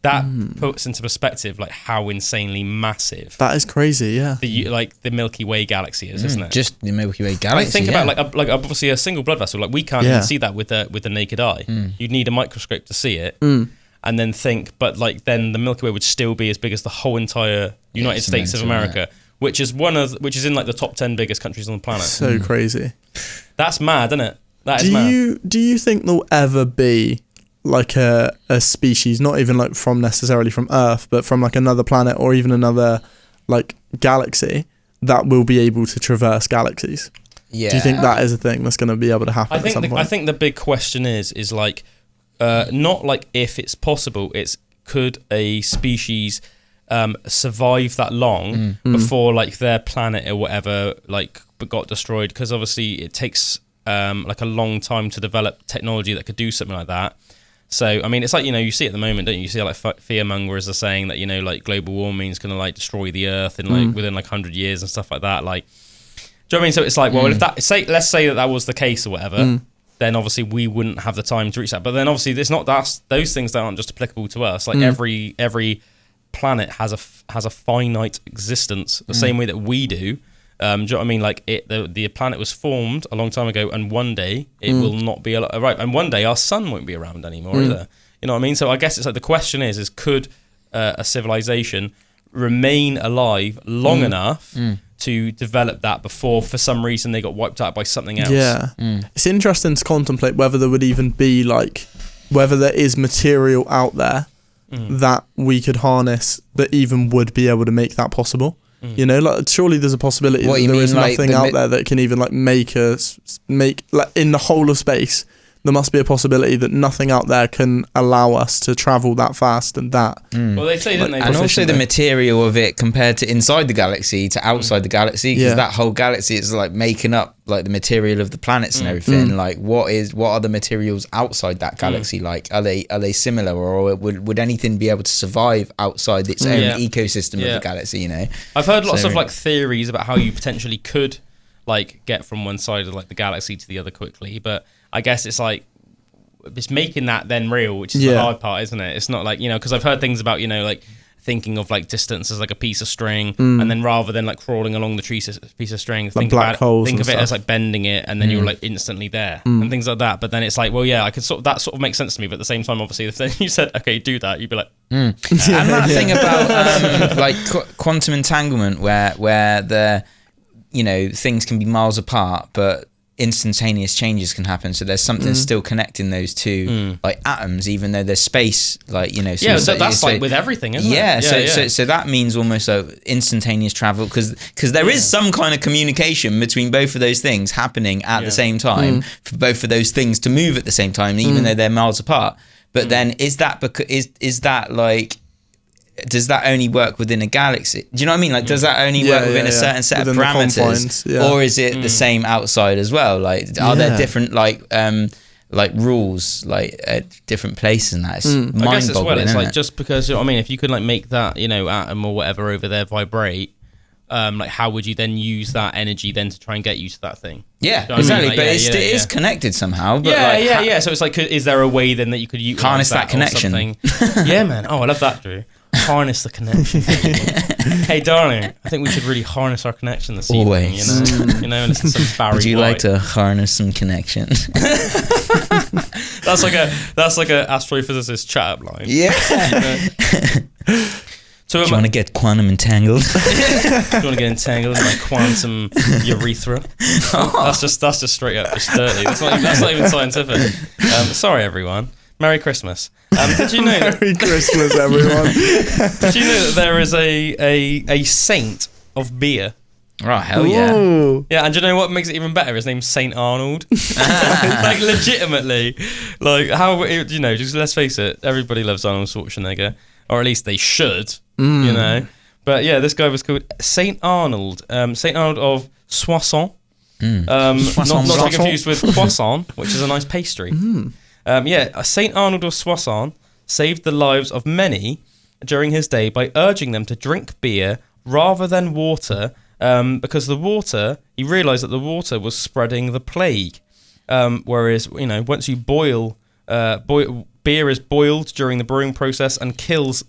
That puts into perspective like how insanely massive that is crazy. Yeah, the Milky Way galaxy is, isn't it? Just the Milky Way galaxy. Like, think about like obviously a single blood vessel. Like we can't even see that with the naked eye. You'd need a microscope to see it. And then but like then the Milky Way would still be as big as the whole entire United States of America, which is which is in like the top 10 biggest countries on the planet. So crazy. That's mad, isn't it? That is mad. Do you think there'll ever be like a species, not even like from necessarily from Earth, but from like another planet or even another like galaxy that will be able to traverse galaxies? Yeah. Do you think that is a thing that's going to be able to happen at some point? I think the big question is like not like if it's possible, it's could a species survive that long before like their planet or whatever like got destroyed, because obviously it takes like a long time to develop technology that could do something like that. So I mean, it's like, you know, you see at the moment, don't you? You see like fearmongers are saying that, you know, like global warming is going to like destroy the Earth in like within like 100 years and stuff like that. Like, do you know what I mean? So it's like, well, if let's say that was the case or whatever, then obviously we wouldn't have the time to reach that. But then obviously it's not those things that aren't just applicable to us. Like every planet has a finite existence, the same way that we do. Do you know what I mean? Like the planet was formed a long time ago, and one day it will not be right, and one day our sun won't be around anymore either. You know what I mean? So I guess it's like the question is could a civilization remain alive long enough to develop that before for some reason they got wiped out by something else? Yeah. It's interesting to contemplate whether there would even be like, whether there is material out there that we could harness that even would be able to make that possible. You know, like surely there's a possibility that there is nothing out there that can even like make like in the whole of space. There must be a possibility that nothing out there can allow us to travel that fast and that. Well, they say, didn't they? And also the material of it compared to inside the galaxy to outside the galaxy, because that whole galaxy is like making up like the material of the planets and everything. Like what are the materials outside that galaxy like? Are they similar, or would anything be able to survive outside its own ecosystem of the galaxy? You know, I've heard lots of like theories about how you potentially could like get from one side of like the galaxy to the other quickly, but I guess it's like it's making that then real, which is the hard part, isn't it? It's not like, you know, because I've heard things about, you know, like thinking of like distance as like a piece of string, and then rather than like crawling along the piece of string, like think of it as like bending it, and then you're like instantly there and things like that. But then it's like, well, yeah, I can that sort of makes sense to me, but at the same time, obviously, if then you said, okay, do that, you'd be like, and that thing about like quantum entanglement, where the, you know, things can be miles apart, but instantaneous changes can happen, so there's something still connecting those two like atoms, even though there's space, like, you know. So that's like with everything, isn't it? So that means almost like instantaneous travel, because there is some kind of communication between both of those things happening at the same time for both of those things to move at the same time, even though they're miles apart. But then is that like, does that only work within a galaxy? Do you know what I mean? Like, does that only work within a certain set of parameters, or is it the same outside as well? Like, are there different like rules like at different places? And that it's mind-boggling. I guess as well, it's like, it? just because, you know what I mean, if you could like make that, you know, atom or whatever over there vibrate, like how would you then use that energy then to try and get you to that thing? Yeah, you know exactly. I mean? Like, but it is connected somehow. But So it's like, is there a way then that you could utilize harness that connection? Yeah, man. Oh, I love that, Drew. harness the connection. Hey, darling, I think we should really harness our connection this evening. Always. You know, and listen to some Barry Would you White. like to harness some connection? That's like a astrophysicist chat up line. Yeah. So Do you want to get quantum entangled? do you want to get entangled in my quantum urethra? That's just straight up just dirty. That's not even scientific. Sorry, everyone. Merry Christmas. Did you know? Merry Christmas, everyone. Did you know that there is a saint of beer? Right, hell yeah. Ooh. Yeah, and do you know what makes it even better? His name's Saint Arnold. Like, legitimately. Like, how, you know, just let's face it, everybody loves Arnold Schwarzenegger. Or at least they should, you know. But yeah, this guy was called Saint Arnold. Saint Arnold of Soissons. Not to be confused with croissant, which is a nice pastry. Saint Arnold of Soissons saved the lives of many during his day by urging them to drink beer rather than water, because he realised that the water was spreading the plague. Whereas, you know, once you boil, beer is boiled during the brewing process and kills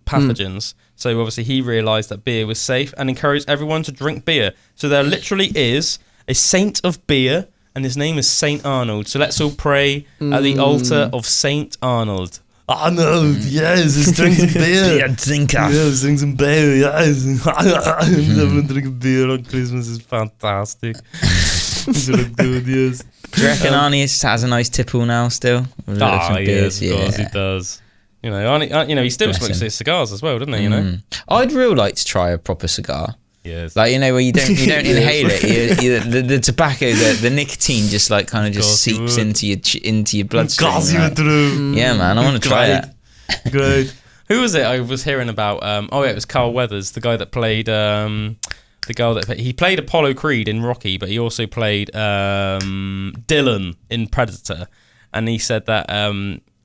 pathogens. So obviously he realised that beer was safe and encouraged everyone to drink beer. So there literally is a saint of beer, and his name is Saint Arnold. So let's all pray at the altar of Saint Arnold. Arnold, yes, let's drink some beer. Yeah, drinker. Yeah, let's drink some beer, yes. Everyone drinking beer on Christmas is fantastic. It's really good, yes. Do you reckon Arnie has a nice tipple now still? Yes, of course he does. You know, Arnie, you know, he still Bless smokes him. his cigars as well, doesn't he? You know. I'd real like to try a proper cigar. Yes. Like, you know, where you don't inhale it. The tobacco, the nicotine just like kind of just seeps into your bloodstream. Right? Yeah, man, I want to try that. Great. Who was it I was hearing about? It was Carl Weathers, the guy that played he played Apollo Creed in Rocky, but he also played Dylan in Predator. And he said that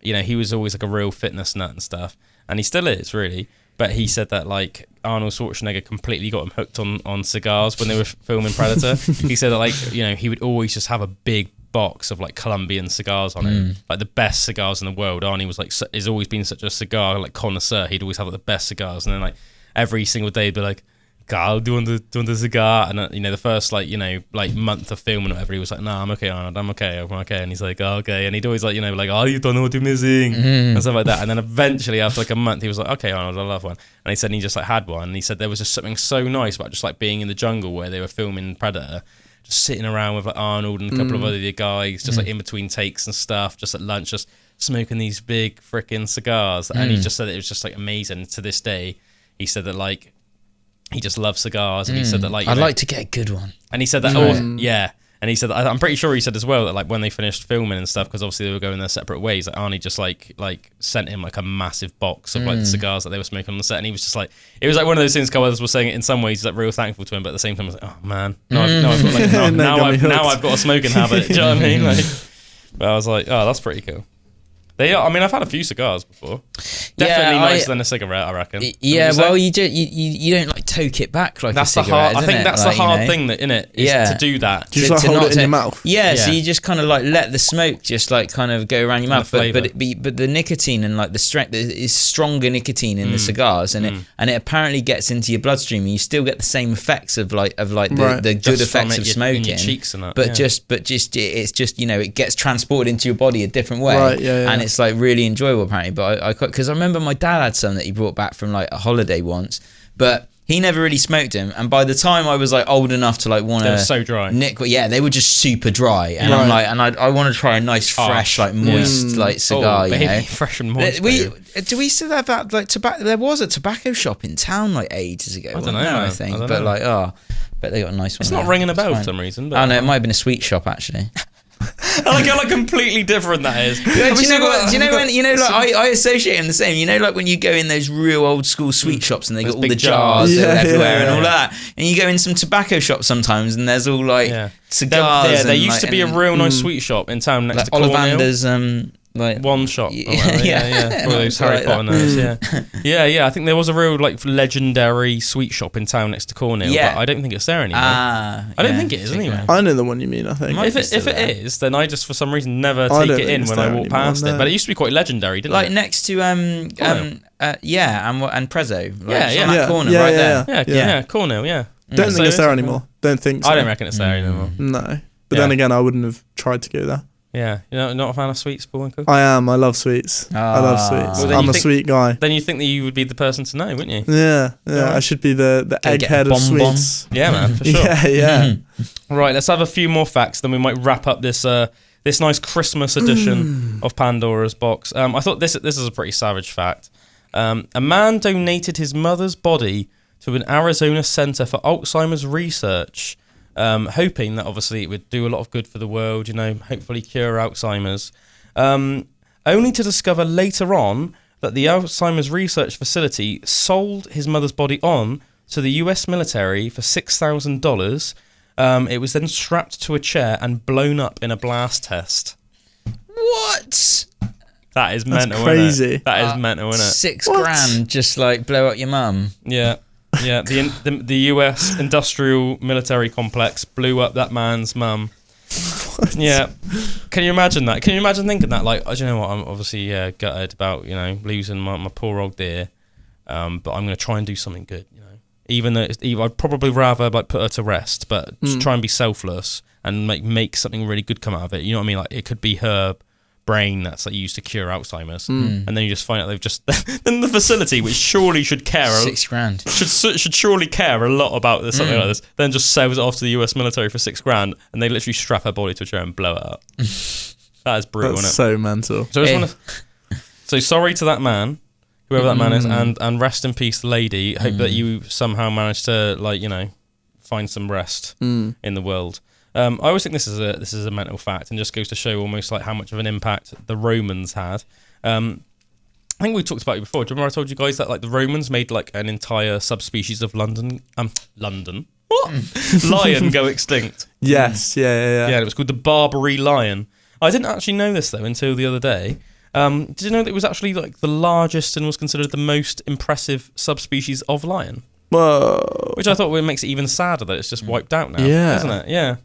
you know, he was always like a real fitness nut and stuff, and he still is really. But he said that like Arnold Schwarzenegger completely got him hooked on cigars when they were filming Predator. He said that, like, you know, he would always just have a big box of like Colombian cigars on him, like the best cigars in the world. Arnie was like, has always been such a cigar like connoisseur. He'd always have like the best cigars, and then like every single day he'd be like, Carl, do you want the cigar? And you know, the first like, you know, like month of filming or whatever, he was like, "No, I'm okay, Arnold, I'm okay." And he's like, "Oh, okay," and he'd always like, you know, like, "Oh, you don't know what you're missing," and stuff like that. And then eventually, after like a month, he was like, "Okay, Arnold, I love one." And he said he just like had one, and he said there was just something so nice about just like being in the jungle where they were filming Predator, just sitting around with like Arnold and a couple of other guys, just like in between takes and stuff, just at lunch, just smoking these big freaking cigars. And he just said it was just like amazing. To this day, he said that like he just loves cigars, and he said that like, I'd like to get a good one. and he said that and he said that, I'm pretty sure he said as well that like when they finished filming and stuff, because obviously they were going their separate ways, like Arnie just like sent him like a massive box of like the cigars that they were smoking on the set, and he was just like, it was like one of those things. Carl Weathers was saying it in some ways he's like real thankful to him, but at the same time I was like, oh man, now I've got a smoking habit. Do you know what I mean? Like, but I was like, oh, that's pretty cool. They are. I mean, I've had a few cigars before. Definitely nicer than a cigarette, I reckon. Yeah, well, you don't like toke it back like that's a cigarette. I think that's like, the hard thing that in it is to do that. Do you just like hold it in your mouth? Yeah, so you just kind of like let the smoke just like kind of go around your mouth. But the nicotine and like the strength is stronger nicotine in the cigars, and it apparently gets into your bloodstream, and you still get the same effects of the good just effects of smoking. In your cheeks and that, but it's just you know, it gets transported into your body a different way, right, and it's like really enjoyable apparently. But because I remember my dad had some that he brought back from like a holiday once, but he never really smoked them, and by the time I was like old enough to like want to, they were so dry. They were just super dry, and I'm like, and I want to try a nice fresh like moist like cigar. You know, fresh and moist. Do we still have that like tobacco? There was a tobacco shop in town like ages ago. I don't know. I think, but like, bet they got a nice one. It's not ringing a bell for some reason. But oh no, it might have been a sweet shop actually. I like how like completely different that is. Yeah, do you know what? Do you know when you know like I associate them the same. You know, like when you go in those real old school sweet shops and they got all the jars everywhere and all that, and you go in some tobacco shops sometimes and there's all like cigars. There used to be a real nice sweet shop in town next to Ollivander's Like one shot. Yeah. Yeah. One of those Harry Like Potter that. nerds, yeah. I think there was a real like legendary sweet shop in town next to Cornhill, Yeah. but I don't think it's there anymore. I I don't think it is anyway. I know the one you mean. I think. Might If be it still there. is, then I just for some reason never I take don't it think in it's when I there walk anymore, past no. it. But it used to be quite legendary, didn't like it? next to and Prezzo. Like, Yeah, it's yeah. on that Yeah, corner yeah, right yeah, there. Yeah, Cornhill, yeah. Don't So think it's there a- anymore. Don't think so. I don't reckon it's there anymore. No. But Yeah. then again, I wouldn't have tried to go there. Yeah, you're not a fan of sweets, Bullwinkle? I am. I love sweets. I love sweets. Well, then I'm you a think- sweet guy. Then you think that you would be the person to know, wouldn't you? Yeah. Yeah. I should be the Go get a egghead of bonbon. sweets. Yeah, man, for sure. Yeah. Right, let's have a few more facts, then we might wrap up this this nice Christmas edition of Pandora's Box. I thought this is a pretty savage fact. A man donated his mother's body to an Arizona center for Alzheimer's research, hoping that obviously it would do a lot of good for the world, hopefully cure Alzheimer's. Only to discover later on that the Alzheimer's research facility sold his mother's body on to the US military for $6,000. It was then strapped to a chair and blown up in a blast test. What? That is mental, crazy. innit? That is mental, innit? $6 grand just like blow up your mum. Yeah. Yeah, the US industrial military complex blew up that man's mum. Yeah. Can you imagine that? Can you imagine thinking that? Like, do you know what? I'm obviously gutted about, losing my poor old dear. But I'm going to try and do something good, Even though I'd probably rather like put her to rest, but just try and be selfless and make something really good come out of it. You know what I mean? Like it could be her brain that's like used to cure Alzheimer's, and then you just find out they've just then the facility, which surely should care $6 grand. should surely care a lot about something like this, then just sells it off to the US military for $6 grand, and they literally strap her body to a chair and blow it up. That is brutal, That's isn't it? so mental. So I just want to. So sorry to that man, whoever that man is, and rest in peace, lady. Hope that you somehow managed to find some rest in the world. I always think this is a mental fact, and just goes to show almost like how much of an impact the Romans had. I think we talked about it before. Do you remember I told you guys that like the Romans made like an entire subspecies of London lion go extinct? Yes. Yeah. Yeah, it was called the Barbary lion. I didn't actually know this though until the other day. Did you know that it was actually like the largest and was considered the most impressive subspecies of lion? Whoa. Which I thought makes it even sadder that it's just wiped out now, Yeah. isn't it? Yeah.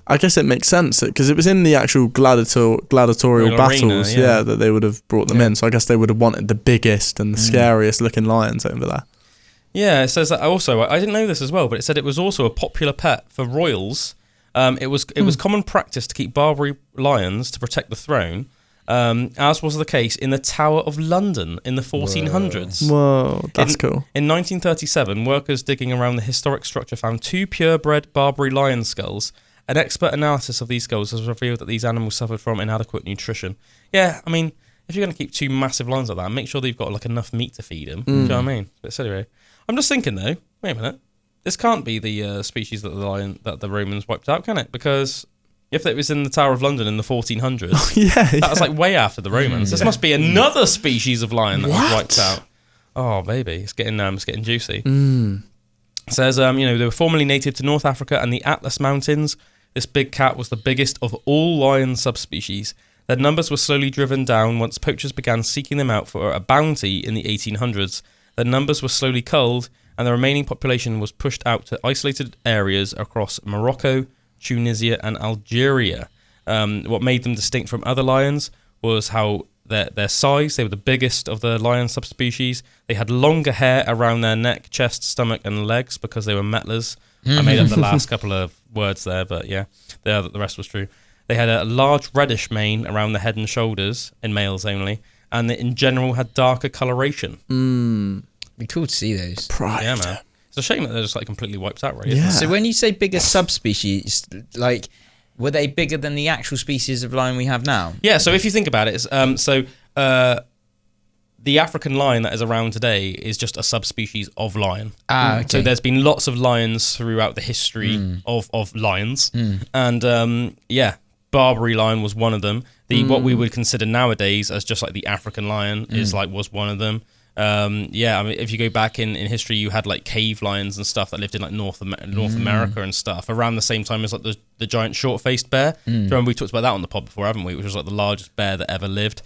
I guess it makes sense because it was in the actual gladiatorial Real battles, arena, yeah. that they would have brought them in. So I guess they would have wanted the biggest and the scariest looking lions over there. Yeah, it says that also. I didn't know this as well, but it said it was also a popular pet for royals. It was common practice to keep Barbary lions to protect the throne, as was the case in the Tower of London in the 1400s. Whoa, that's cool. In 1937, workers digging around the historic structure found 2 purebred Barbary lion skulls. An expert analysis of these skulls has revealed that these animals suffered from inadequate nutrition. Yeah, I mean, if you're going to keep 2 massive lions like that, make sure they've got like enough meat to feed them. Do you know what I mean? But anyway, I'm just thinking though. Wait a minute, this can't be the species that the Romans wiped out, can it? Because if it was in the Tower of London in the 1400s, that was like way after the Romans. This must be another species of lion that was wiped out. Oh baby, it's getting juicy. It says, they were formerly native to North Africa and the Atlas Mountains. This big cat was the biggest of all lion subspecies. Their numbers were slowly driven down once poachers began seeking them out for a bounty in the 1800s. Their numbers were slowly culled, and the remaining population was pushed out to isolated areas across Morocco, Tunisia, and Algeria. What made them distinct from other lions was how their size. They were the biggest of the lion subspecies. They had longer hair around their neck, chest, stomach, and legs because they were mettlers. I made up the last couple of words there, but yeah, the rest was true. They had a large reddish mane around the head and shoulders, in males only, and they in general had darker coloration. Be cool to see those. Pride. Yeah, man. It's a shame that they're just like completely wiped out, right? Yeah. So when you say bigger subspecies, like, were they bigger than the actual species of lion we have now? Yeah, so if you think about it, the African lion that is around today is just a subspecies of lion. Okay. So there's been lots of lions throughout the history of lions. And Barbary lion was one of them. What we would consider nowadays as just like the African lion was one of them. Yeah, I mean, if you go back in history, you had like cave lions and stuff that lived in like North America and stuff around the same time as like the giant short-faced bear. Do you remember we talked about that on the pod before, haven't we? Which was like the largest bear that ever lived.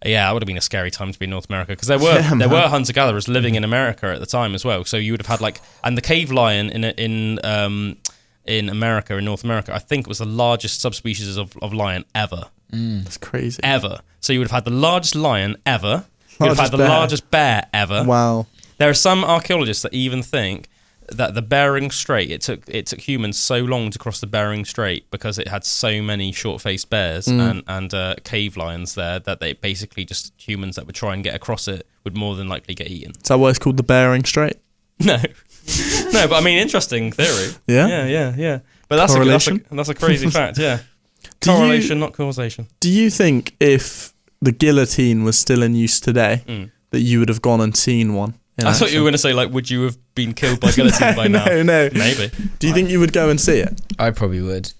Yeah, that would have been a scary time to be in North America because there were hunter-gatherers living in America at the time as well. So you would have had like, and the cave lion in America, in North America, I think it was the largest subspecies of lion ever. That's crazy. Ever. So you would have had the largest lion ever. You would have had the bear. largest bear ever. Wow. There are some archaeologists that even think that the Bering Strait, it took humans so long to cross the Bering Strait because it had so many short-faced bears and cave lions there that they basically just humans that would try and get across it would more than likely get eaten. Is that why it's called the Bering Strait? No. No, but I mean, interesting theory. Yeah? Yeah. But that's a crazy fact, yeah. Correlation, not causation. Do you think if the guillotine was still in use today, that you would have gone and seen one? I thought you were going to say, like, would you have been killed by guillotine by now? No. Maybe. Do you think you would go and see it? I probably would.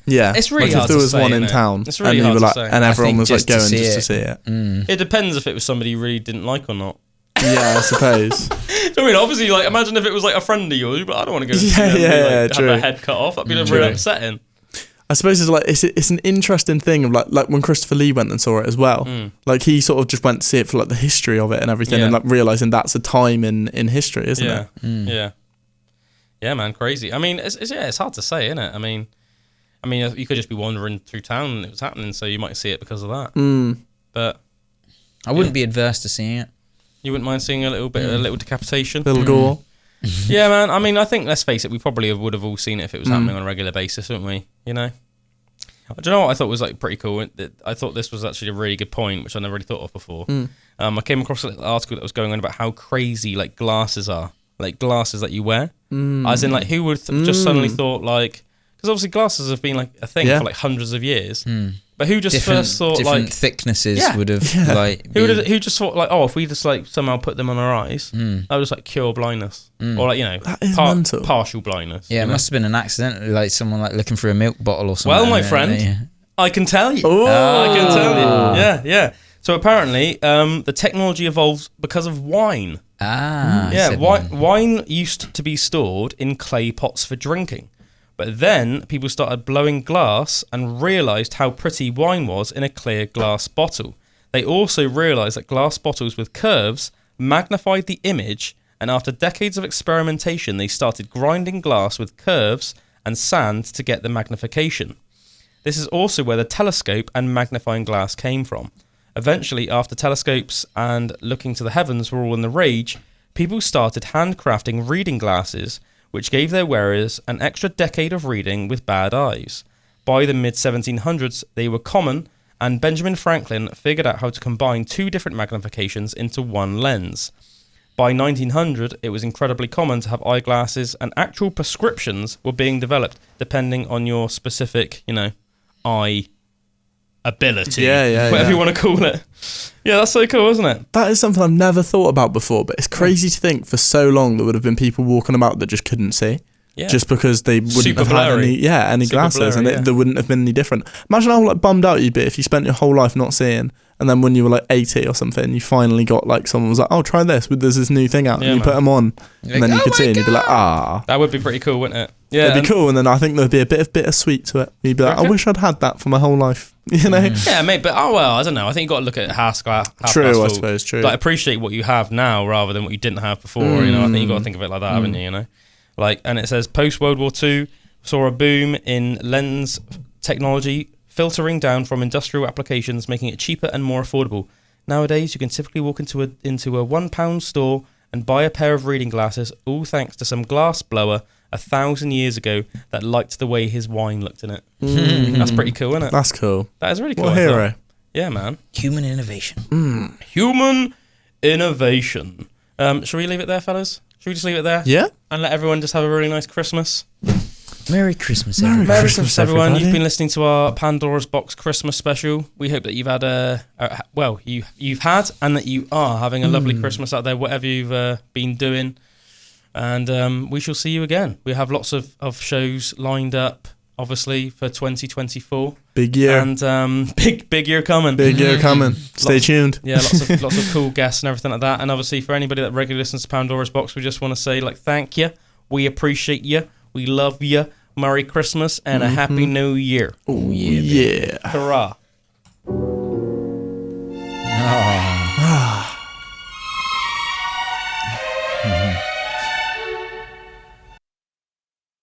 Yeah. It's really like hard if there to was say, one in innit? town It's really and, hard you were to like, say. and everyone think was like just to going see just to it. see it. It depends if it was somebody you really didn't like or not. Yeah, I suppose. I mean, obviously, like, imagine if it was like a friend of yours, but I don't want to go and see them have true. their head cut off. That'd be really upsetting. I suppose it's like it's an interesting thing of like when Christopher Lee went and saw it as well. Like he sort of just went to see it for like the history of it and everything, and like realizing that's a time in history, isn't it? Yeah, man, crazy. I mean, it's hard to say, isn't it? I mean, you could just be wandering through town and it was happening, so you might see it because of that. But I wouldn't be adverse to seeing it. You wouldn't mind seeing a little decapitation, Little gore. Yeah, man. I mean, I think, let's face it, we probably would have all seen it if it was happening on a regular basis, wouldn't we? You know? Do you know what I thought was like pretty cool? I thought this was actually a really good point, which I never really thought of before. I came across an article that was going on about how crazy like glasses are, like glasses that you wear. As in, like, who would just suddenly thought like, because obviously glasses have been like a thing for like hundreds of years. But who just first thought different like thicknesses would have like who just thought like, oh, if we just like somehow put them on our eyes, that would just like cure blindness or like, you know, That is mental. partial blindness. Yeah, it must have been an accident, like someone like looking through a milk bottle or something. Well, my friend, I can tell you. I can tell you. Yeah. So apparently, the technology evolved because of wine. Wine used to be stored in clay pots for drinking. But then people started blowing glass and realised how pretty wine was in a clear glass bottle. They also realised that glass bottles with curves magnified the image, and after decades of experimentation, they started grinding glass with curves and sand to get the magnification. This is also where the telescope and magnifying glass came from. Eventually, after telescopes and looking to the heavens were all in the rage, people started handcrafting reading glasses, which gave their wearers an extra decade of reading with bad eyes. By the mid-1700s, they were common, and Benjamin Franklin figured out how to combine two different magnifications into one lens. By 1900, it was incredibly common to have eyeglasses, and actual prescriptions were being developed depending on your specific, you know, eye ability. Whatever you want to call it. Yeah, that's so cool, isn't it? That is something I've never thought about before, but it's crazy to think for so long there would have been people walking about that just couldn't see. Yeah. Just because they wouldn't Super have had blurry. any Super glasses, blurry, and there wouldn't have been any different. Imagine how like bummed out you'd be if you spent your whole life not seeing, and then when you were like 80 or something, you finally got like someone was like, "Oh, try this. There's this new thing out," Yeah, and you put them on, You're and then like, you could "Oh see, my and you'd be like, "Ah." That would be pretty cool, wouldn't it? Yeah, It'd be cool, and then I think there'd be a bit of bittersweet to it. You'd be like, Okay. "I wish I'd had that for my whole life," you know? Yeah, mate, but I don't know. I think you've got to look at half glass True, full. I suppose, true. Like, appreciate what you have now rather than what you didn't have before. You know, I think you've got to think of it like that, haven't you? You know, like, and it says post World War II saw a boom in lens technology, filtering down from industrial applications, making it cheaper and more affordable. Nowadays, you can typically walk into a £1 store and buy a pair of reading glasses, all thanks to some glass blower 1,000 years ago that liked the way his wine looked in it. That's pretty cool, isn't it? That's cool. That is really cool. What a I hero. thought. Yeah, man. human innovation. Human innovation. Shall we leave it there, fellas? Should we just leave it there? Yeah? And let everyone just have a really nice Christmas? Merry Christmas, Merry everyone. Merry Christmas, Christmas, everyone. everybody. You've been listening to our Pandora's Box Christmas special. We hope that you've had you've had and that you are having a lovely Christmas out there, whatever you've been doing. And we shall see you again. We have lots of shows lined up. obviously, for 2024. Big year. And big year coming. Big year coming. Stay tuned. Yeah, lots of cool guests and everything like that. And obviously, for anybody that regularly listens to Pandora's Box, we just want to say, like, thank you. We appreciate you. We love you. Merry Christmas and a Happy New Year. Oh, yeah. Hurrah. Oh.